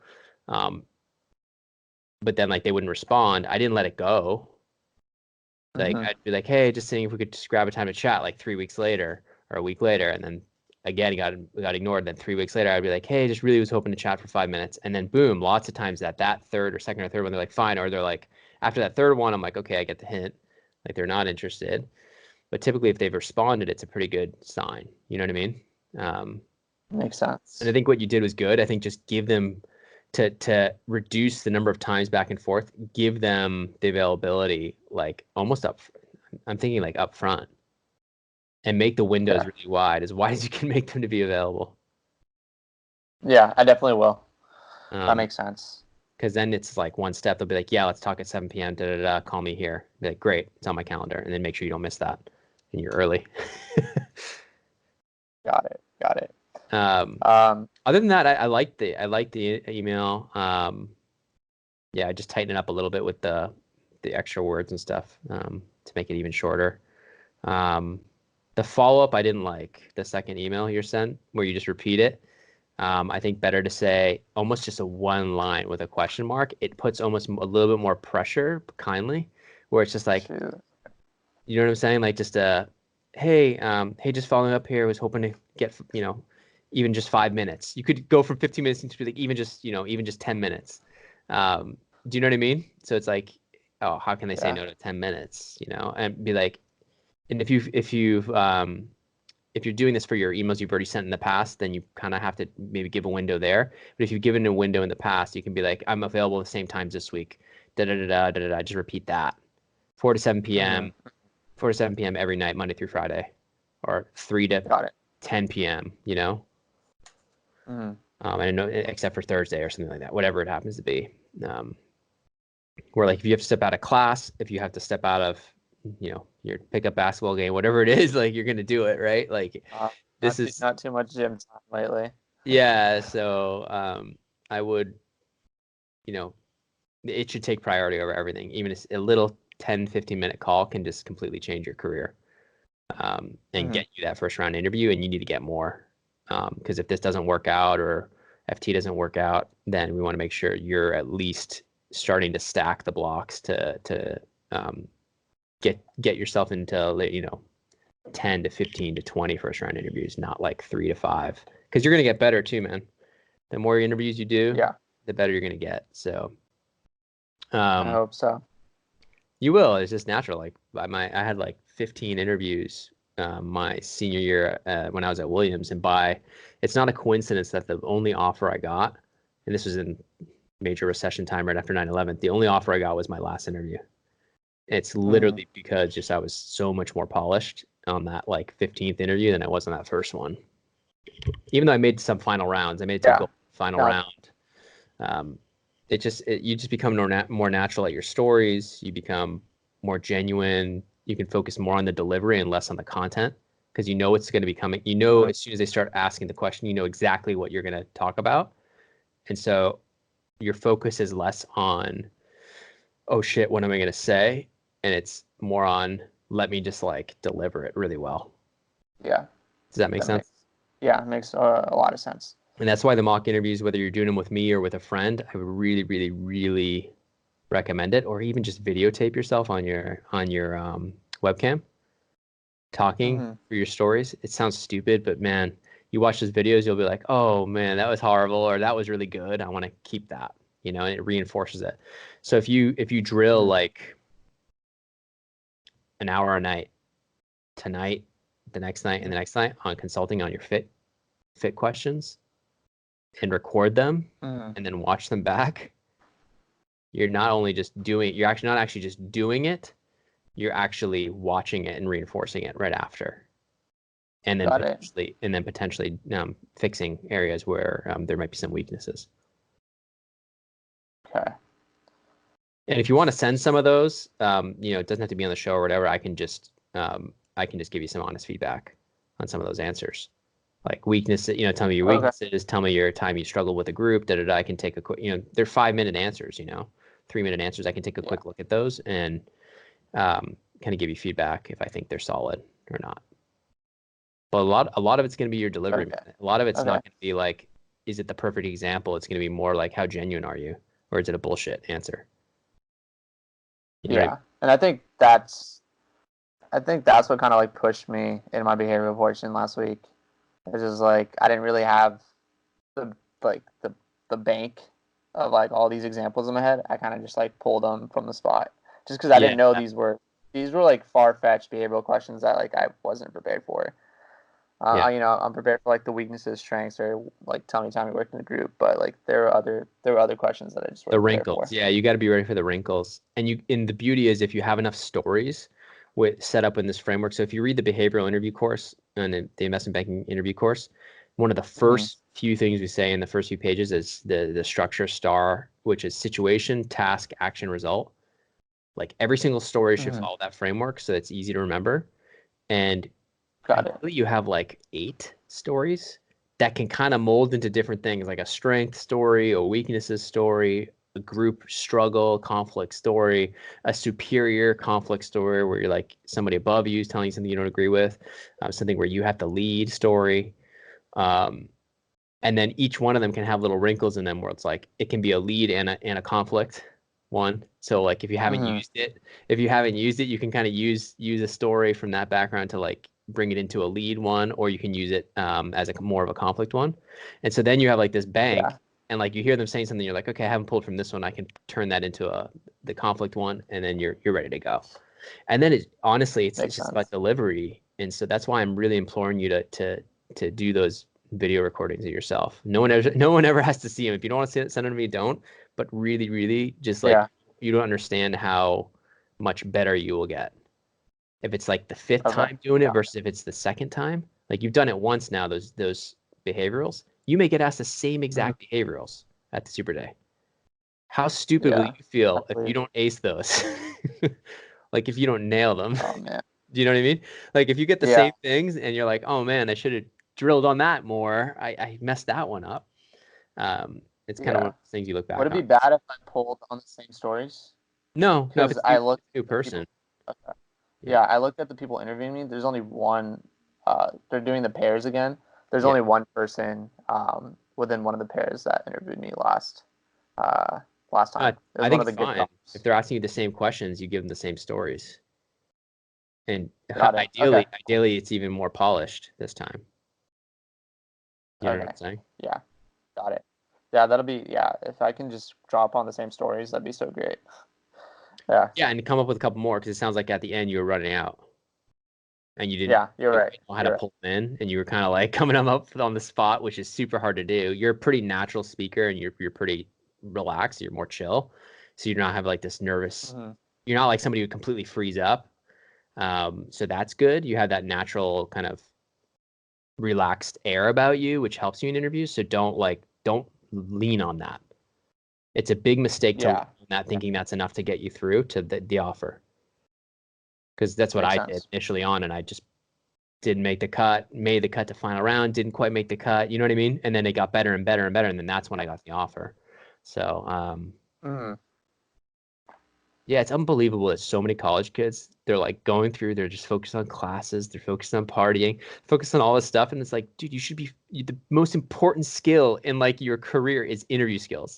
But then like they wouldn't respond. I didn't let it go. Like I'd be like, hey, just seeing if we could just grab a time to chat like 3 weeks later or a week later. And then again, got ignored. Then 3 weeks later, I'd be like, hey, just really was hoping to chat for 5 minutes. And then boom, lots of times that third or second or third one, they're like, fine. Or they're like, after that third one, I'm like, okay, I get the hint. Like they're not interested. But typically if they've responded, it's a pretty good sign. You know what I mean?
Makes sense.
And I think what you did was good. I think just give them to reduce the number of times back and forth, give them the availability like almost I'm thinking like up front, and make the windows really wide as you can make them to be available.
Yeah, I definitely will. That makes sense.
Because then it's like one step. They'll be like, yeah, let's talk at 7 p.m. Call me here. Be like, great, it's on my calendar. And then make sure you don't miss that and you're early.
Got it.
Other than that, I like the email. I just tighten it up a little bit with the extra words and stuff to make it even shorter. The follow-up, I didn't like the second email you sent where you just repeat it. I think better to say almost just a one line with a question mark. It puts almost a little bit more pressure, kindly, where it's just like, you know what I'm saying? Like just hey, just following up here, was hoping to get, even just 5 minutes. You could go from 15 minutes into like even just 10 minutes. Do you know what I mean? So it's like, oh, how can they say no to 10 minutes? And be like, and if you're doing this for your emails you've already sent in the past, then you kind of have to maybe give a window there. But if you've given a window in the past, you can be like, I'm available at the same times this week. Just repeat that. 4 to 7 p.m. 4 to 7 p.m. every night, Monday through Friday, or 3 to 10 p.m. I know, except for Thursday or something like that, whatever it happens to be. Where like if you have to step out of class, if you have to step out of, your pickup basketball game, whatever it is, like you're gonna do it, right? Like this is
not too much gym time lately.
Yeah, so I would, it should take priority over everything. Even a little 10, 15-minute call can just completely change your career and get you that first round interview, and you need to get more. Because if this doesn't work out or FT doesn't work out, then we want to make sure you're at least starting to stack the blocks to get yourself into 10 to 15 to 20 first round interviews, not like 3 to 5, because you're going to get better too, man. The more interviews you do, the better you're going to get. So
I hope so.
You will. It's just natural. Like I had like 15 interviews my senior year when I was at Williams, and it's not a coincidence that the only offer I got, and this was in major recession time right after 9/11, the only offer I got was my last interview. It's literally because just I was so much more polished on that like 15th interview than I was on that first one. Even though I made some final rounds, I made a final round. You just become more natural at your stories. You become more genuine. You can focus more on the delivery and less on the content, because you know it's going to be coming. As soon as they start asking the question, you know exactly what you're going to talk about. And so your focus is less on, oh shit, what am I going to say? And it's more on, let me just like deliver it really well.
Yeah.
Does that make sense?
It makes a lot of sense.
And that's why the mock interviews, whether you're doing them with me or with a friend, I would really, really, really recommend it. Or even just videotape yourself on your webcam talking for your stories. It sounds stupid, but man, you watch those videos, you'll be like, oh man, that was horrible, or that was really good. I want to keep that, and it reinforces it. So if you drill like an hour a night, tonight, the next night, and the next night on consulting on your fit questions, and record them and then watch them back, you're not only just doing, you're actually not actually just doing it, you're actually watching it and reinforcing it right after. And then potentially fixing areas where there might be some weaknesses.
Okay.
And if you want to send some of those, it doesn't have to be on the show or whatever. I can just give you some honest feedback on some of those answers, like weaknesses. Tell me your weaknesses. Tell me your time you struggled with a group. I can take a quick. They're 5-minute answers. 3-minute answers. I can take a quick look at those and kind of give you feedback if I think they're solid or not. But a lot of it's going to be your delivery. Okay. A lot of it's not going to be like, is it the perfect example? It's going to be more like, how genuine are you, or is it a bullshit answer?
And I think that's what kind of like pushed me in my behavioral portion last week. It's just like I didn't really have the bank of like all these examples in my head. I kind of just like pulled them from the spot, just because I didn't know these were like far-fetched behavioral questions that like I wasn't prepared for. I'm prepared for like the weaknesses, strengths, or like tell me time you worked in the group, but like there were other questions that I just wasn't
the wrinkles. Yeah, you got to be ready for the wrinkles. And the beauty is if you have enough stories set up in this framework. So if you read the behavioral interview course and the investment banking interview course, one of the first few things we say in the first few pages is the structure STAR, which is situation, task, action, result. Like every single story should follow that framework, so it's easy to remember. And you have like 8 stories that can kind of mold into different things, like a strength story, a weaknesses story, a group struggle, conflict story, a superior conflict story where you're like somebody above you is telling you something you don't agree with, something where you have to lead story. And then each one of them can have little wrinkles in them where it's like it can be a lead and a conflict one. So like if you haven't used it, you can kind of use a story from that background to like bring it into a lead one, or you can use it as more of a conflict one. And so then you have like this bank, and like you hear them saying something, you're like, okay, I haven't pulled from this one, I can turn that into the conflict one, and then you're ready to go. And then it's just about delivery. And so that's why I'm really imploring you to do those video recordings of yourself. No one ever has to see them. If you don't want to send them to me, don't. But really, really, just like you don't understand how much better you will get if it's like the 5th time doing it versus if it's the 2nd time. Like you've done it once now, those behaviorals. You may get asked the same exact behaviorals at the Super Day. How stupid will you feel if you don't ace those? Like if you don't nail them.
Oh man.
Do you know what I mean? Like if you get the same things and you're like, oh man, I should have drilled on that more. I messed that one up. It's kind of one of those things you look back on.
Would it be bad if I pulled on the same stories?
No, because
I looked
at a new person.
I looked at the people interviewing me. There's only one. They're doing the pairs again. There's only one person within one of the pairs that interviewed me last time.
I think it's fine. If they're asking you the same questions, you give them the same stories. And ideally, it's even more polished this time. You know what I'm saying?
Yeah, got it. Yeah, that'll be, if I can just draw upon the same stories, that'd be so great. Yeah.
Yeah, and come up with a couple more, because it sounds like at the end you were running out. And you didn't
you're right.
know how to pull them in, and you were kind of like coming them up on the spot, which is super hard to do. You're a pretty natural speaker, and you're pretty relaxed. You're more chill. So you don't have like this nervous, you're not like somebody who completely freeze up. So that's good. You have that natural kind of relaxed air about you, which helps you in interviews. So don't lean on that. It's a big mistake to lean on that, thinking that's enough to get you through to the offer. Because that's what I did initially on, and I just didn't make the cut, made the cut to final round, didn't quite make the cut, you know what I mean? And then it got better and better and better, and then that's when I got the offer. So Yeah, it's unbelievable that so many college kids, they're like going through, they're just focused on classes, they're focused on partying, focused on all this stuff. And it's like, dude, the most important skill in like your career is interview skills.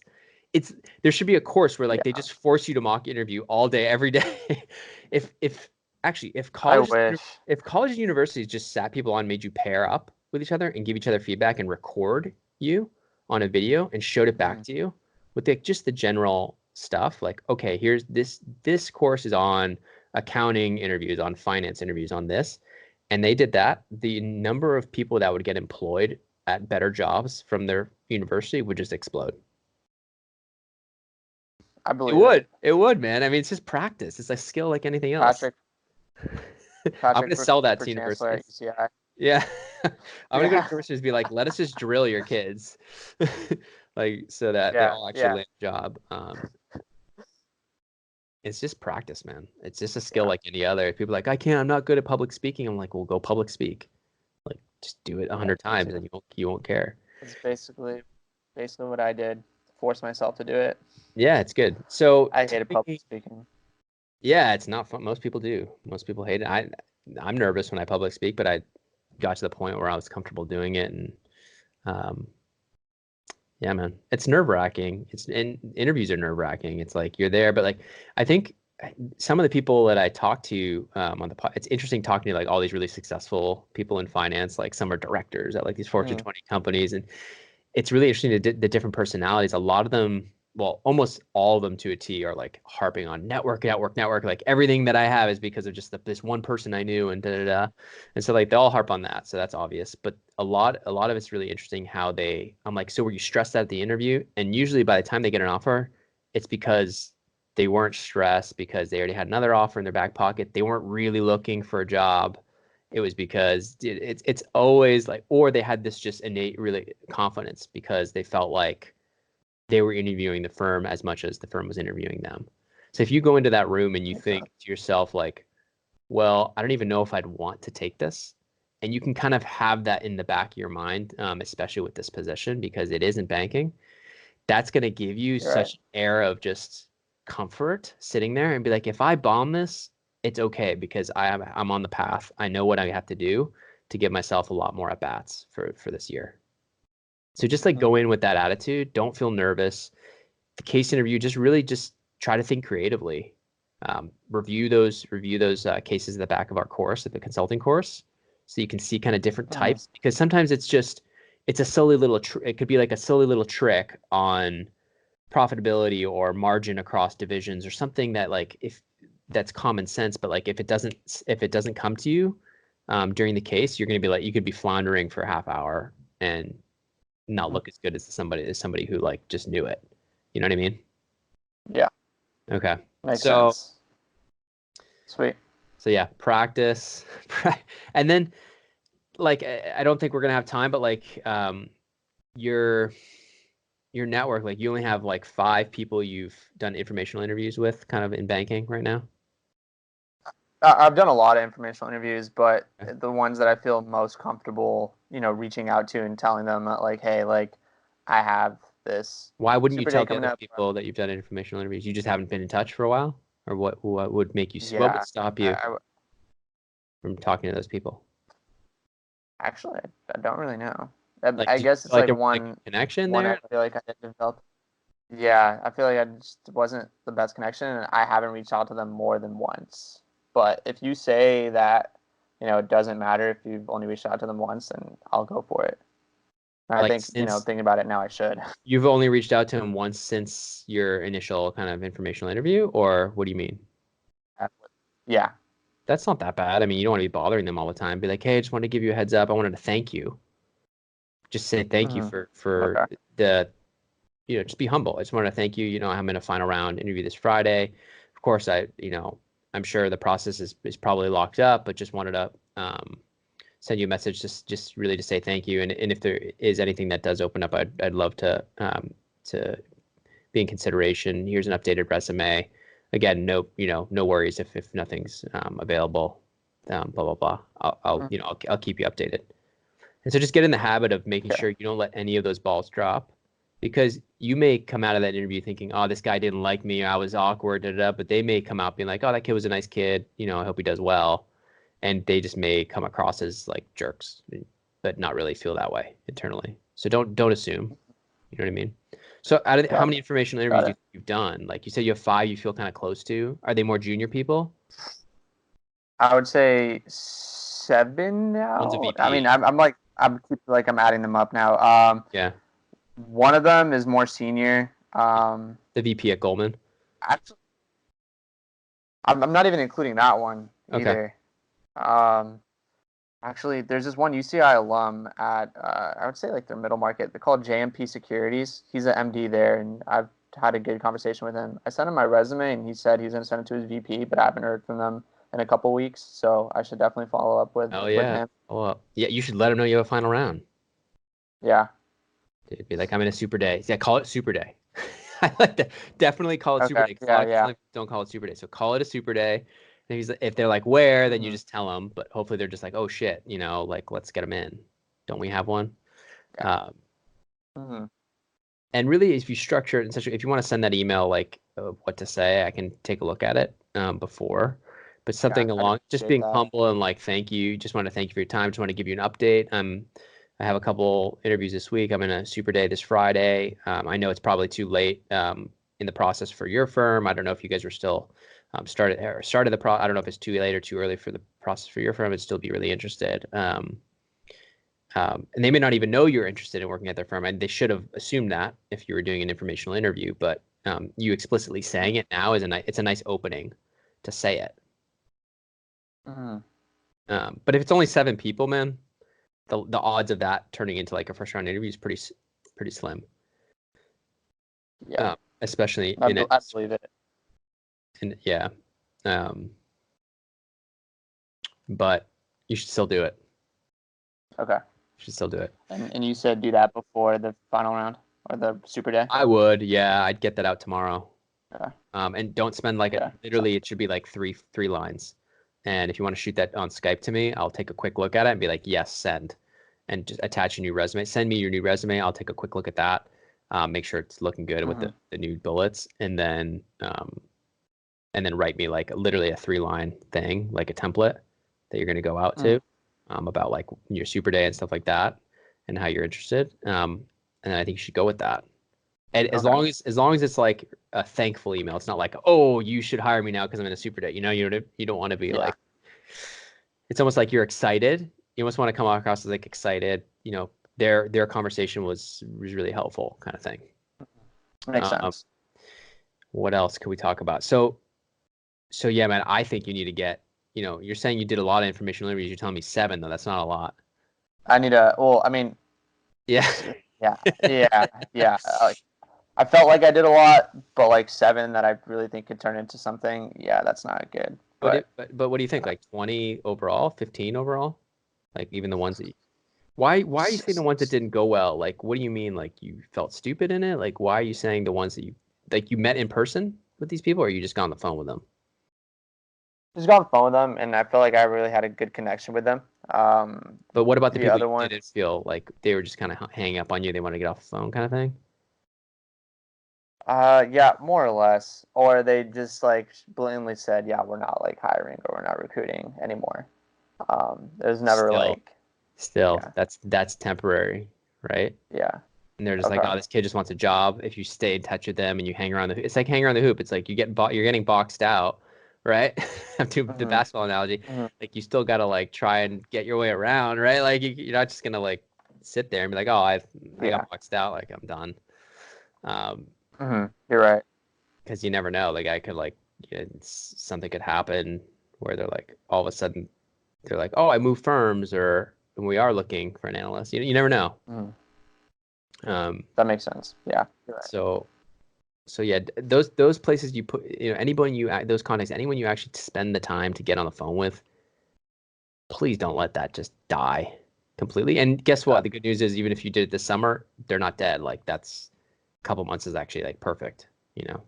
It's there should be a course where like they
Yeah,
just force you to mock interview all day, every day. If actually
I wish.
if college and universities just sat people on, made you pair up with each other and give each other feedback and record you on a video and showed it back
Mhm.
to you with just the general stuff, like, okay, here's this course is on accounting interviews, on finance interviews, on this, and they did that, the number of people that would get employed at better jobs from their university would just explode.
I
It
believe it.
would. It would, man. I mean, it's just practice. It's a skill like anything else.
Patrick,
I'm
Patrick
gonna sell that
for
to
chancellor at
universities.
UCI.
Yeah. I'm gonna go to
Yeah,
universities and be like, let us just drill your kids. Like, so that they
yeah,
all actually
yeah,
land a job. It's just practice, man. It's just a skill
yeah.
like any other. People are like, I'm not good at public speaking. I'm like, well, go public speak. Like, just do it
Yeah,
100 times
basically,
and you won't care.
it's basically what I did. Force myself to do it.
Yeah, it's good. So
I
tell
hated public
me,
speaking.
yeah, it's not fun. Most people do. Most people hate it. I'm nervous when I public speak, but I got to the point where I was comfortable doing it. And um, yeah, man, it's nerve wracking. And interviews are nerve wracking. It's like you're there, but like I think some of the people that I talk to on it's interesting talking to like all these really successful people in finance. Like some are directors at like these Fortune
Mm.
20 companies, and it's really interesting the different personalities. A lot of them, well, almost all of them to a T, are like harping on network. Like everything that I have is because of just this one person I knew, and da da da. And so like they all harp on that. So that's obvious. But a lot of it's really interesting how I'm like, so were you stressed out at the interview? And usually by the time they get an offer, it's because they weren't stressed because they already had another offer in their back pocket. They weren't really looking for a job. It was because it's always like, or they had this just innate really confidence because they felt like they were interviewing the firm as much as the firm was interviewing them. So if you go into that room and you
Makes sense.
think to yourself like, well, I don't even know if I'd want to take this, and you can kind of have that in the back of your mind, especially with this position because it isn't banking, that's going to give you
You're right.
such an air of just comfort sitting there and be like, if I bomb this, it's okay because I'm on the path. I know what I have to do to give myself a lot more at bats for this year. So just like
Mm.
go in with that attitude. Don't feel nervous. The case interview, just try to think creatively. Review those cases at the back of our course, at the consulting course, so you can see kind of different
Mhm.
types. Because sometimes it's a silly little it could be like a silly little trick on profitability or margin across divisions or something that like if that's common sense, but like if it doesn't come to you during the case, you're going to be like you could be floundering for a half hour and not
Mhm.
look as good as somebody who like just knew it. You know what I mean?
Yeah,
Okay.
makes
So
sense. Sweet.
so yeah, practice, and then like I don't think we're gonna have time, but like your your network, like you only have like 5 people you've done informational interviews with, kind of in banking right now.
I've done a lot of informational interviews, but
Okay.
the ones that I feel most comfortable, reaching out to and telling them that, like, hey, like, I have this
Why wouldn't you
super
tell
day
the
coming
other
up.
people that you've done informational interviews? You just haven't been in touch for a while, or what would make you? What would
Yeah,
stop
I,
you
I
from talking to those people?
actually I don't really know. I,
Like,
I
did you
guess
feel
it's
like
like
there was like a connection
one I
there?
feel like I had developed. Yeah, I feel like I just wasn't the best connection, and I haven't reached out to them more than once. But if you say that, it doesn't matter if you've only reached out to them once, then I'll go for it. And I
Like
think,
since
thinking about it now, I should.
you've only reached out to him once since your initial kind of informational interview, or what do you mean?
Yeah.
That's not that bad. I mean, you don't want to be bothering them all the time. Be like, hey, I just wanted to give you a heads up. I wanted to thank you. Just say thank you
Hmm.
for
Okay.
the just be humble. I just want to thank you. I'm in a final round interview this Friday. Of course, I'm sure the process is probably locked up, but just wanted to send you a message just really to say thank you. And if there is anything that does open up, I'd love to be in consideration. Here's an updated resume. Again, no worries if nothing's available. Blah blah blah. I'll
Mm.
you know I'll keep you updated. And so just get in the habit of making
Okay.
sure you don't let any of those balls drop, Because you may come out of that interview thinking, oh, this guy didn't like me, I was awkward, but they may come out being like, oh, that kid was a nice kid, I hope he does well. And they just may come across as like jerks, but not really feel that way internally. So don't assume. You know what I mean? So how many informational interviews you've done? Like you said, you have 5 you feel kind of close to. Are they more junior people?
I would say 7 now.
One's a VP.
I mean, I'm adding them up now.
Yeah.
One of them is more senior.
The VP at Goldman.
Actually, I'm not even including that one either. Okay. Actually, there's this one UCI alum at I would say like their middle market. They're called JMP Securities. He's an MD there, and I've had a good conversation with him. I sent him my resume, and he said he's going to send it to his VP, but I haven't heard from them in a couple weeks, so I should definitely follow up with him.
Well, yeah, you should let him know you have a final round.
Yeah.
It'd be like, I'm in a super day. Yeah, call it super day. I like that. Definitely call it super day. Don't call it super day. So call it a super day. And if they're like, where, then you just tell them. But hopefully they're just like, oh shit, like let's get them in. Don't we have one? Yeah. And really, if you structure it in such, if you want to send that email like what to say, I can take a look at it before. But something along, just being humble and like, thank you. Just want to thank you for your time. Just want to give you an update. I have a couple interviews this week. I'm in a super day this Friday. I know it's probably too late in the process for your firm. I don't know if you guys were still started the process. I don't know if it's too late or too early for the process for your firm. I'd still be really interested. And they may not even know you're interested in working at their firm, and they should have assumed that if you were doing an informational interview. But you explicitly saying it now it's a nice opening to say it. But if it's only 7 people, man, the odds of that turning into like a first round interview is pretty slim.
Yeah,
especially
I believe it.
And yeah, but you should still do it.
Okay.
You should still do it.
And you said do that before the final round or the super day?
I would, yeah. I'd get that out tomorrow.
Okay.
And don't spend literally it should be like three lines. And if you want to shoot that on Skype to me, I'll take a quick look at it and be like, yes, send. And just attach your new resume. Send me your new resume. I'll take a quick look at that. Make sure it's looking good with the new bullets. And then write me like literally a 3-line thing, like a template that you're going to go out to about like your super day and stuff like that and how you're interested. And I think you should go with that. And as long as it's like a thankful email, it's not like, oh, you should hire me now because I'm in a super day. You don't want to be like, it's almost like you're excited. You almost want to come across as like excited. Their conversation was really helpful, kind of thing.
Makes sense.
What else could we talk about? So yeah, man, I think you need to get. You're saying you did a lot of informational interviews. You're telling me 7 though. That's not a lot.
I need a. Well, I mean.
Yeah.
Yeah. I felt like I did a lot, but like 7 that I really think could turn into something. Yeah, that's not good.
But what do you think? Like 20 overall, 15 overall, like even the ones that. Why are you saying the ones that didn't go well? Like, what do you mean? Like you felt stupid in it? Like, why are you saying the ones that you met in person with these people, or you just got on the phone with them?
Just got on the phone with them, and I feel like I really had a good connection with them.
But what about the people
other
who didn't feel like they were just kind of hanging up on you? They want to get off the phone, kind of thing.
Yeah, more or less. Or they just like blatantly said, yeah, we're not like hiring or we're not recruiting anymore. There's never that's temporary, right? Yeah.
And they're just like, oh, this kid just wants a job. If you stay in touch with them and you hang around it's like hanging around the hoop. It's like you're getting boxed out, right? To the basketball analogy, like you still gotta like try and get your way around, right? Like you're not just gonna like sit there and be like, oh, I got boxed out, like I'm done.
You're right.
Because you never know. Like I could like something could happen where they're like all of a sudden they're like, oh, I moved firms and we are looking for an analyst. You never know.
That makes sense. Yeah. You're right.
So yeah, those places you put, those contacts, anyone you actually spend the time to get on the phone with, please don't let that just die completely. And guess what? The good news is even if you did it this summer, they're not dead. Like that's a couple months is actually like perfect,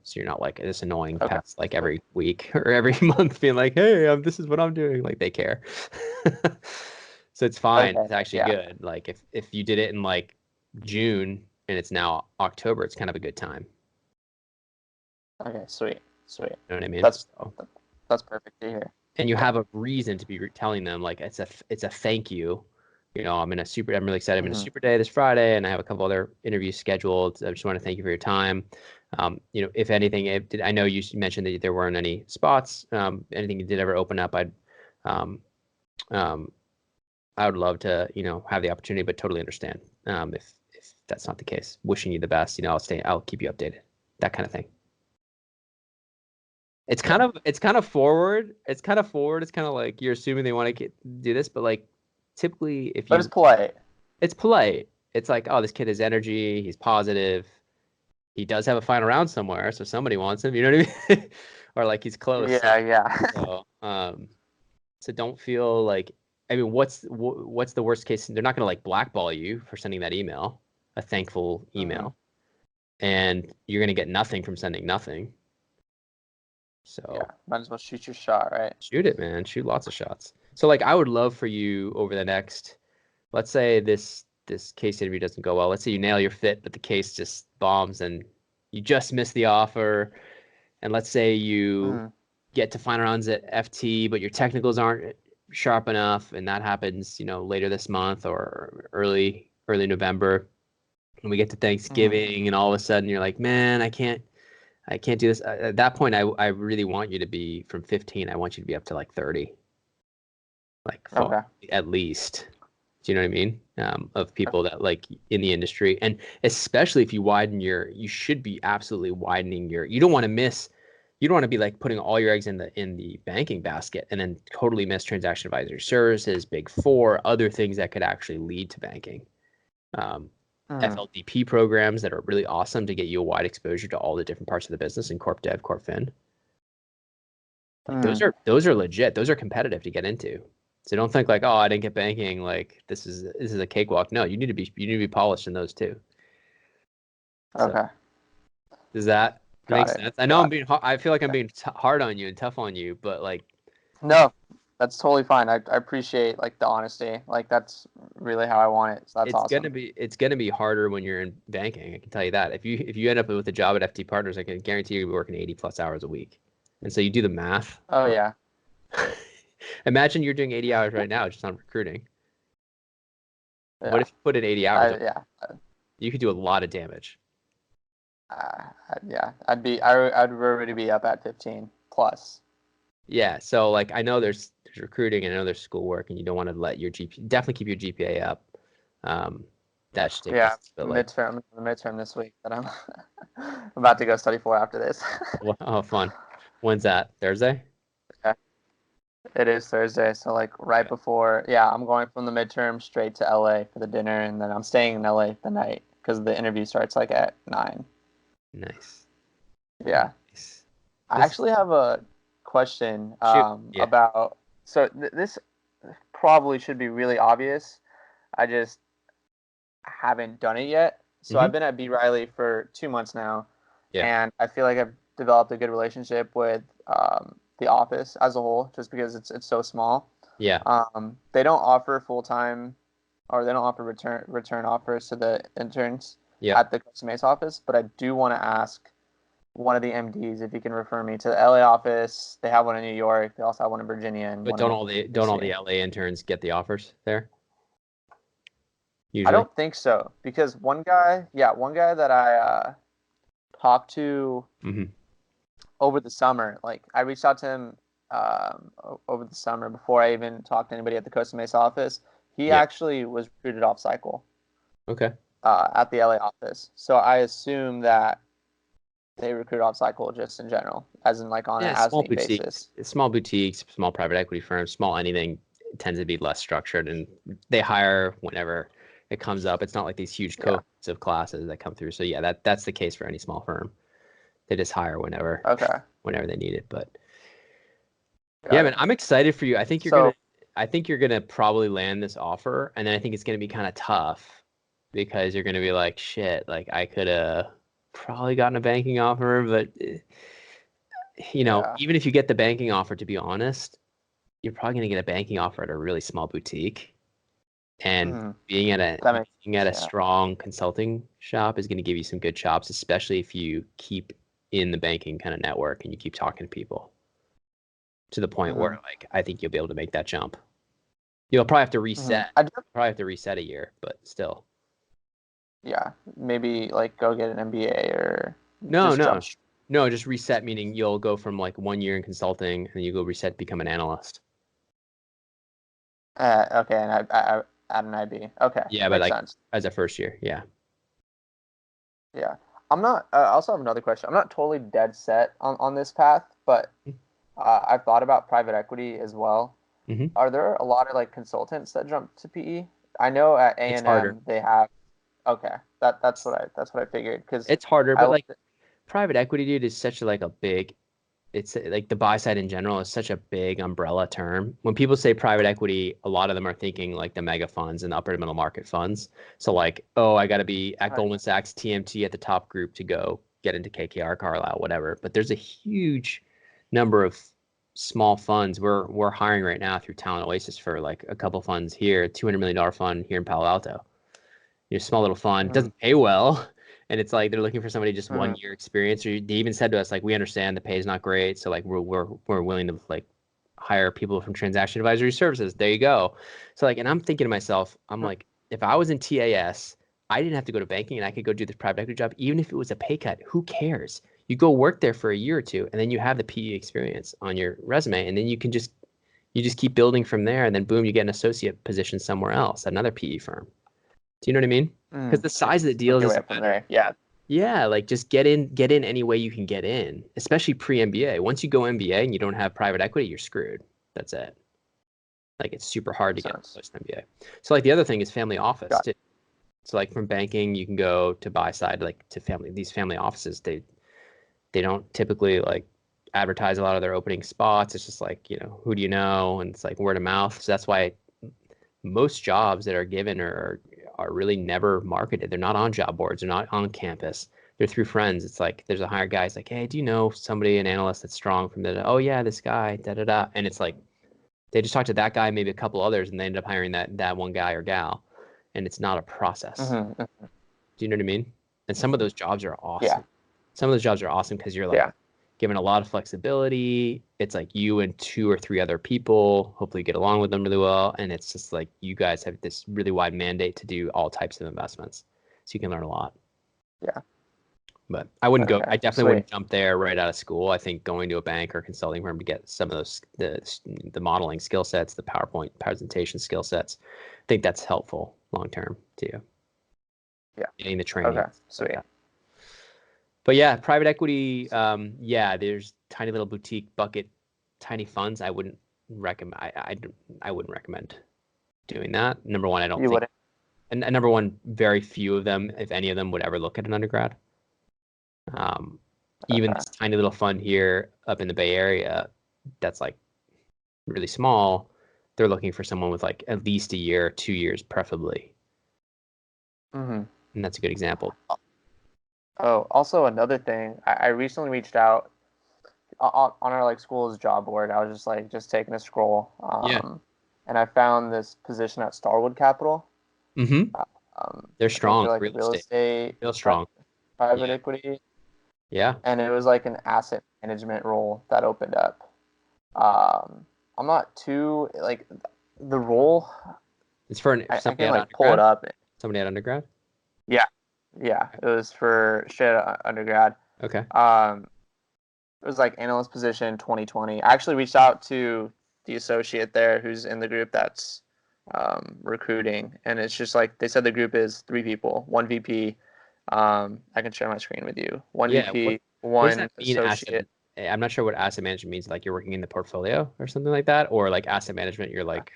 so you're not like this annoying past like every week or every month being like, hey, this is what I'm doing. Like they care. So it's fine. It's actually good. Like if you did it in like June and it's now October, it's kind of a good time.
Okay, sweet.
You know what I mean?
That's perfect to hear.
And you have a reason to be telling them, like, it's a thank you. I'm really excited. I'm in a super day this Friday, and I have a couple other interviews scheduled. I just want to thank you for your time. If anything, I know you mentioned that there weren't any spots. Anything did ever open up, I would love to, have the opportunity, but totally understand if that's not the case. Wishing you the best. I'll keep you updated. That kind of thing. It's kind of forward. It's kind of like you're assuming they want to do this, but like typically
But it's polite.
It's polite. It's like, oh, this kid has energy. He's positive. He does have a final round somewhere, so somebody wants him. You know what I mean? Or like he's close.
Yeah.
So don't feel like. I mean, what's the worst case? They're not going to like blackball you for sending that email, a thankful email, and you're going to get nothing from sending nothing. So
might as well shoot your shot, right?
Shoot it, man. Shoot lots of shots. So like, I would love for you over the next, let's say this case interview doesn't go well. Let's say you nail your fit, but the case just bombs and you just miss the offer. And let's say you get to final rounds at FT, but your technicals aren't sharp enough, and that happens, later this month or early November. And we get to Thanksgiving, and all of a sudden you're like, man, I can't do this. At that point, I really want you to be from 15. I want you to be up to like 30, like at least. Do you know what I mean? Of people that like in the industry, and especially if you you should be absolutely widening you don't want to miss. You don't want to be like putting all your eggs in the banking basket and then totally miss transaction advisory services, Big Four, other things that could actually lead to banking. FLDP programs that are really awesome to get you a wide exposure to all the different parts of the business in Corp Dev, Corp Fin. Those are legit. Those are competitive to get into. So don't think like, oh, I didn't get banking. Like this is a cakewalk. No, you need to be polished in those too.
Okay.
So, does that make sense? I know I feel like I'm being hard on you and tough on you, but like.
No, that's totally fine. I appreciate like the honesty. Like that's really how I want it. So that's awesome.
It's gonna be harder when you're in banking. I can tell you that. If you end up with a job at FT Partners, I can guarantee you'll be working 80+ hours a week. And so you do the math.
Oh yeah.
Imagine you're doing 80 hours right now just on recruiting. Yeah. What if you put in 80 hours? You could do a lot of damage.
I'd already be up at 15 plus.
Yeah, so like I know there's recruiting and I know there's schoolwork, and you don't want to let your definitely keep your GPA up. That should take
midterm this week that I'm about to go study for after this.
Oh, fun. When's that? Thursday?
Yeah. It is Thursday, so like right before. Yeah, I'm going from the midterm straight to LA for the dinner, and then I'm staying in LA the night because the interview starts like at 9.
Nice.
Yeah. Nice. I actually have a question about. So this probably should be really obvious. I just haven't done it yet. So I've been at B. Riley for 2 months now, and I feel like I've developed a good relationship with the office as a whole, just because it's so small.
Yeah.
They don't offer full-time, or they don't offer return offers to the interns at the Costa Mesa office, but I do want to ask one of the MDs if you can refer me to the LA office. They have one in New York. They also have one in Virginia. And
but don't all the LA interns get the offers there? Usually?
I don't think so, because one guy that I talked to over the summer, like I reached out to him over the summer before I even talked to anybody at the Costa Mesa office. He actually was recruited off cycle.
Okay.
At the LA office. So I assume that they recruit off cycle just in general, as in like on an as-need basis.
Small boutiques, small private equity firms, small anything tends to be less structured, and they hire whenever it comes up. It's not like these huge cohorts of classes that come through. So yeah, that's the case for any small firm. They just hire whenever they need it. But man, I'm excited for you. I think you're gonna probably land this offer, and then I think it's gonna be kind of tough because you're gonna be like, shit, like I could have probably gotten a banking offer, but even if you get the banking offer, to be honest, you're probably going to get a banking offer at a really small boutique. And being at a strong consulting shop is going to give you some good chops, especially if you keep in the banking kind of network and you keep talking to people to the point where like I think you'll be able to make that jump. You'll probably have to reset. Probably have to reset a year, but still.
Yeah, maybe like go get an MBA or
just reset, meaning you'll go from like 1 year in consulting and you go reset, become an analyst.
Okay, and I at an IB. Okay,
yeah, but like sense. As a first year, yeah.
I'm not. I also have another question. I'm not totally dead set on this path, but I've thought about private equity as well. Are there a lot of like consultants that jump to PE? I know at A&M they have. Okay, that's what I figured, because
it's harder, but like private equity, dude, is such like a big. It's like the buy side in general is such a big umbrella term. When people say private equity, a lot of them are thinking like the mega funds and the upper middle market funds. So like, oh, I got to be at Goldman Sachs, TMT at the top group to go get into KKR, Carlyle, whatever. But there's a huge number of small funds. We're hiring right now through Talent Oasis for like a couple funds here, $200 million fund here in Palo Alto. Small little fund, doesn't pay well. And it's like they're looking for somebody just 1 year experience. Or they even said to us, like, we understand the pay is not great, so like we're willing to like hire people from transaction advisory services. There you go. So like, and I'm thinking to myself, I'm like, if I was in TAS, I didn't have to go to banking and I could go do this private equity job, even if it was a pay cut. Who cares? You go work there for a year or two, and then you have the PE experience on your resume, and then you just keep building from there, and then boom, you get an associate position somewhere else, another PE firm. Do you know what I mean? Because the size of the deal is
from there.
Yeah, like just get in any way you can get in, especially pre-MBA. Once you go MBA and you don't have private equity, you're screwed. That's it. Like it's super hard to get post MBA. So like the other thing is family office too. So like from banking, you can go to buy side, like to family. These family offices, they don't typically like advertise a lot of their opening spots. It's just like, who do you know? And it's like word of mouth. So that's why most jobs that are given are really never marketed. They're not on job boards. They're not on campus. They're through friends. It's like there's a hired guy. It's like, hey, do you know somebody, an analyst that's strong from the? Oh yeah, this guy. Da da da. And it's like they just talk to that guy, maybe a couple others, and they end up hiring that one guy or gal. And it's not a process. Do you know what I mean? And some of those jobs are awesome.
Yeah.
Some of those jobs are awesome because you're like given a lot of flexibility. It's like you and 2 or 3 other people, hopefully get along with them really well. And it's just like you guys have this really wide mandate to do all types of investments. So you can learn a lot.
Yeah.
But I wouldn't go, I definitely wouldn't jump there right out of school. I think going to a bank or consulting firm to get some of those, the modeling skill sets, the PowerPoint presentation skill sets, I think that's helpful long-term to you.
Yeah.
Getting the training.
Okay. Sweet.
Like but yeah, private equity, there's tiny little boutique bucket, tiny funds. I wouldn't recommend. I wouldn't recommend doing that. Number one, I don't think. And number one, very few of them, if any of them, would ever look at an undergrad. Even this tiny little fund here up in the Bay Area, that's like really small. They're looking for someone with like at least a year, 2 years, preferably. And that's a good example.
Oh, also another thing, I recently reached out on our like school's job board. I was just taking a scroll, and I found this position at Starwood Capital.
They're strong.
They're like real estate,
real strong,
private equity.
Yeah,
and it was like an asset management role that opened up. I'm not too like the role.
It's for
I can like pull it up.
Somebody at undergrad.
Yeah, it was for straight undergrad.
Okay.
It was like analyst position 2020. I actually reached out to the associate there who's in the group that's recruiting, and it's just like they said the group is 3 people, 1 VP. I can share my screen with you. 1 VP, 1 associate.
I'm not sure what asset management means. Like you're working in the portfolio or something like that, or like asset management. You're like,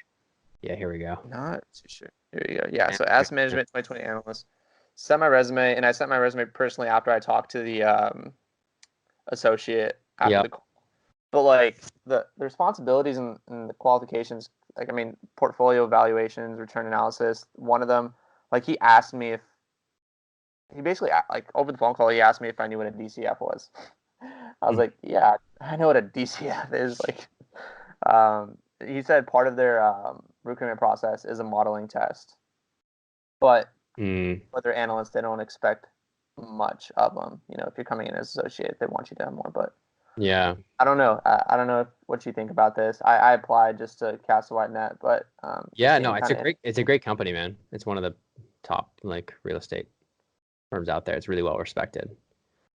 here we go.
Not too sure. Here we go. Yeah, so asset management 2020 analyst. Sent my resume, and I sent my resume personally after I talked to the associate after the call. But like the responsibilities and the qualifications, like I mean, portfolio evaluations, return analysis. One of them, like he asked me if he basically like over the phone call, he asked me if I knew what a DCF was. I was like, yeah, I know what a DCF is. Like, he said part of their recruitment process is a modeling test. But
Mm.
with their analysts, they don't expect much of them. You know, if you're coming in as associate, they want you to have more. But
Yeah.
I don't know. I don't know what you think about this. I applied just to cast a wide net, but
Yeah, no, it's a great company, man. It's one of the top like real estate firms out there. It's really well respected.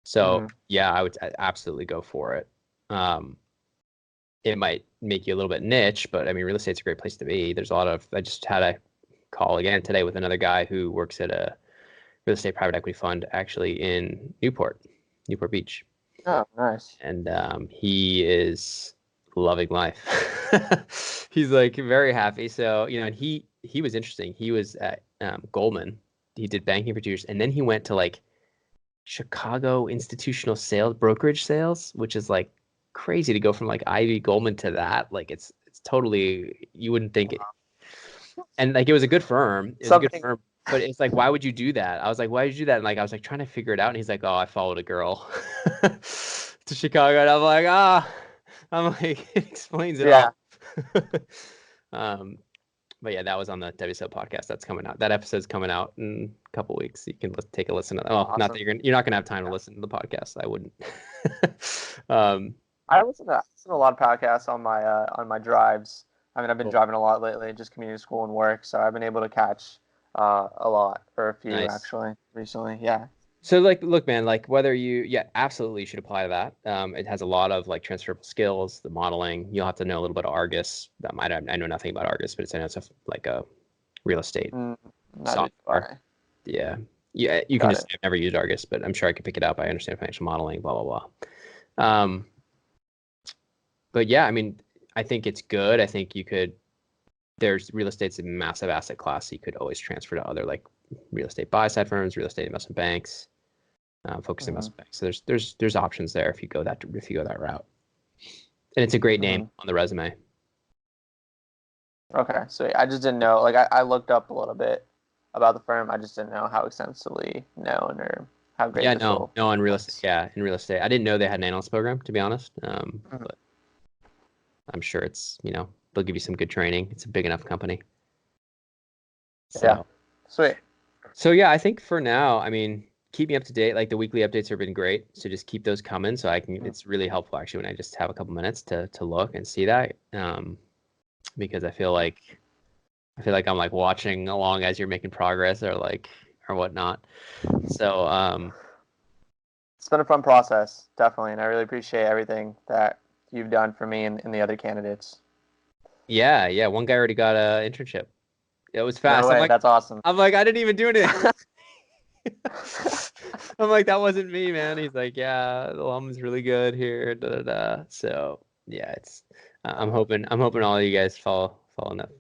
So yeah, I would absolutely go for it. It might make you a little bit niche, but I mean, real estate's a great place to be. There's a lot of. I just had a call again today with another guy who works at a real estate private equity fund, actually in Newport Beach.
Oh, nice.
And he is loving life. He's like very happy. So, you know, and he was interesting. He was at Goldman. He did banking for 2 years, and then he went to like Chicago institutional sales, brokerage sales, which is like crazy to go from like Ivy Goldman to that. Like it's totally, you wouldn't think it. And like it was a good firm. It was a good firm. But it's like, why would you do that? I was like, why did you do that? And like I was like trying to figure it out. And he's like, oh, I followed a girl to Chicago. And I'm like, it explains it all. But yeah, that was on the WSO podcast. That's coming out. That episode's coming out in a couple weeks. You can take a listen to that. Well, awesome. Not that you're not gonna have time to listen to the podcast. I wouldn't.
I listen to a lot of podcasts on my drives. I mean, I've been driving a lot lately, just commuting to school and work. So I've been able to catch a lot, or a few actually recently. Yeah.
So like, look, man, like whether absolutely you should apply to that. It has a lot of like transferable skills, the modeling. You'll have to know a little bit of Argus. I know nothing about Argus, but it's like a real estate software. Yeah. You can just say I've never used Argus, but I'm sure I could pick it up. I understand financial modeling, blah, blah, blah. But yeah, I mean, I think it's good. I think there's real estate's a massive asset class. So you could always transfer to other like real estate buy side firms, real estate investment banks, focused investment banks. So there's options there if you go that route. And it's a great name on the resume.
Okay, so I just didn't know. Like I looked up a little bit about the firm. I just didn't know how extensively known or how great.
No, in real estate. Yeah, in real estate, I didn't know they had an analyst program, to be honest. But I'm sure it's they'll give you some good training. It's a big enough company. So.
Yeah, sweet.
So yeah, I think for now, I mean, keep me up to date. Like the weekly updates have been great, so just keep those coming. So I can. It's really helpful actually when I just have a couple minutes to look and see that, because I feel like I'm like watching along as you're making progress or whatnot. So
it's been a fun process, definitely, and I really appreciate everything that you've done for me and the other candidates.
Yeah. One guy already got an internship. It was fast.
No way,
I'm like,
that's awesome.
I'm like, I didn't even do anything. I'm like, that wasn't me, man. He's like, yeah, the alum's really good here. Da, da, da. So yeah, it's. I'm hoping all of you guys follow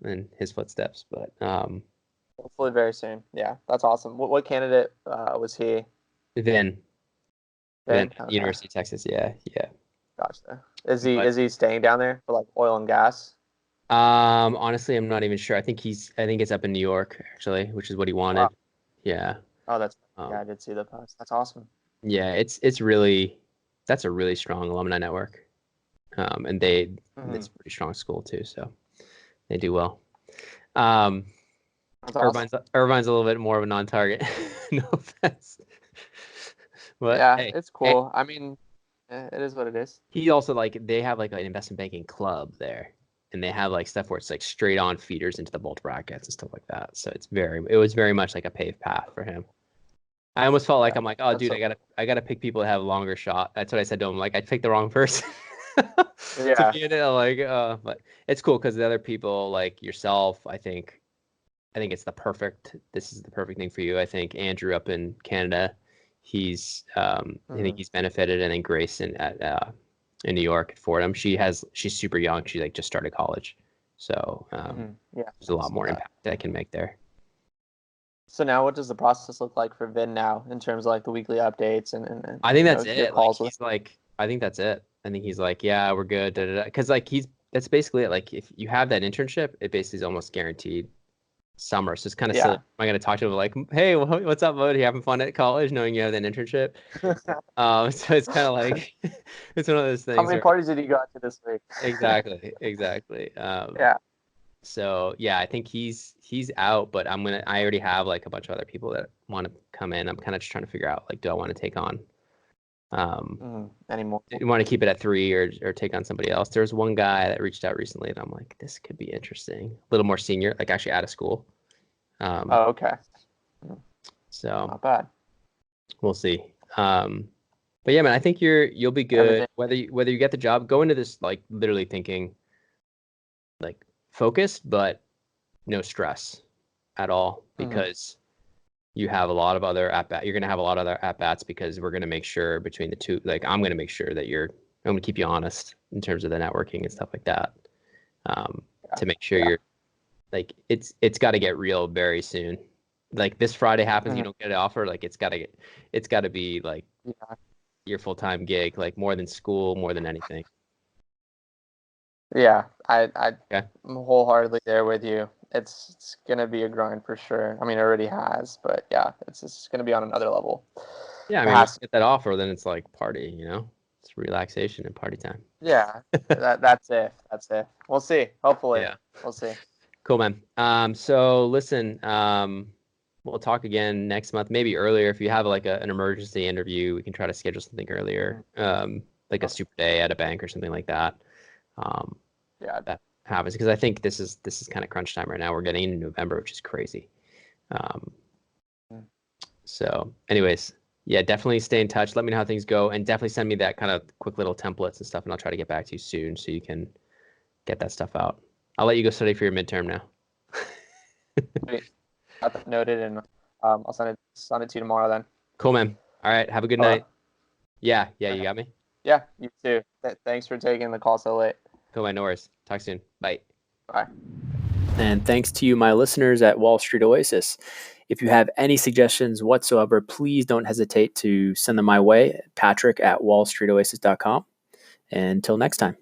in his footsteps. But
hopefully very soon. Yeah, that's awesome. What candidate was he?
Vin,
okay.
University of Texas. Yeah.
Gotcha. Is he staying down there for like oil and gas?
Honestly, I'm not even sure. I think it's up in New York actually, which is what he wanted. Wow. Yeah.
Oh, yeah, I did see the post. That's awesome.
Yeah, that's a really strong alumni network. And it's a pretty strong school too, so they do well. Irvine's a little bit more of a non-target. No offense. But
yeah, it's cool. I mean, it is what it is.
He also they have like an investment banking club there, and they have like stuff where it's like straight on feeders into the bulge brackets and stuff like that. So it was very much like a paved path for him. I almost felt like I'm like, oh, dude, I gotta pick people that have a longer shot. That's what I said to him. Like I picked the wrong person. To be in it, but it's cool because the other people like yourself, I think this is the perfect thing for you. I think Andrew up in Canada, he's I think he's benefited, and then Grace in New York at Fordham, she's super young. She just started college, so there's a lot more impact that I can make there.
So now, what does the process look like for Vin now in terms of like the weekly updates and
I think that's it. I think that's it. I think he's like, yeah, we're good. Because that's basically it. Like if you have that internship, it basically is almost guaranteed summer. So it's kind of silly. Am I going to talk to him like, hey, what's up, bud? Are you having fun at college knowing you have that internship? So it's kind of like, it's one of those things.
How many parties did you go to this week?
Exactly.
Yeah.
So yeah, I think he's out, but I already have like a bunch of other people that want to come in. I'm kind of just trying to figure out, like, do I want to take on
anymore?
do you want to keep it at 3 or take on somebody else? There's one guy that reached out recently and I'm like, this could be interesting. A little more senior, like actually out of school.
Oh, okay.
So
Not bad.
we'll see. But yeah, man, I think you'll be good. Whether you get the job, go into this like literally thinking like focused, but no stress at all, because you have a lot of other you're going to have a lot of other at bats, because we're going to make sure between the two, like I'm going to make sure that I'm going to keep you honest in terms of the networking and stuff like that. To make sure you're like, it's got to get real very soon. Like this Friday happens, you don't get an offer. Like it's got to be like your full-time gig, like more than school, more than anything.
Yeah, I'm wholeheartedly there with you. It's gonna be a grind for sure. I mean, it already has, but yeah, it's just gonna be on another level.
Yeah, I mean, once you get that offer, then it's like party, it's relaxation and party time.
Yeah, that's it. We'll see. Hopefully,
yeah,
we'll see.
Cool, man. So listen, we'll talk again next month, maybe earlier. If you have like an emergency interview, we can try to schedule something earlier, like a super day at a bank or something like that. That happens, because I think this is kind of crunch time right now. We're getting into November, which is crazy. So anyways, yeah, definitely stay in touch. Let me know how things go, and definitely send me that kind of quick little templates and stuff, and I'll try to get back to you soon so you can get that stuff out. I'll let you go study for your midterm now.
Great. Got that noted, and I'll send it to you tomorrow then.
Cool, man. All right, have a good night. Yeah, you got me?
Yeah, you too. Thanks for taking the call so late.
Cool, man. No worries. Talk soon. Bye.
Bye.
And thanks to you, my listeners at Wall Street Oasis. If you have any suggestions whatsoever, please don't hesitate to send them my way, Patrick at wallstreetoasis.com. And until next time.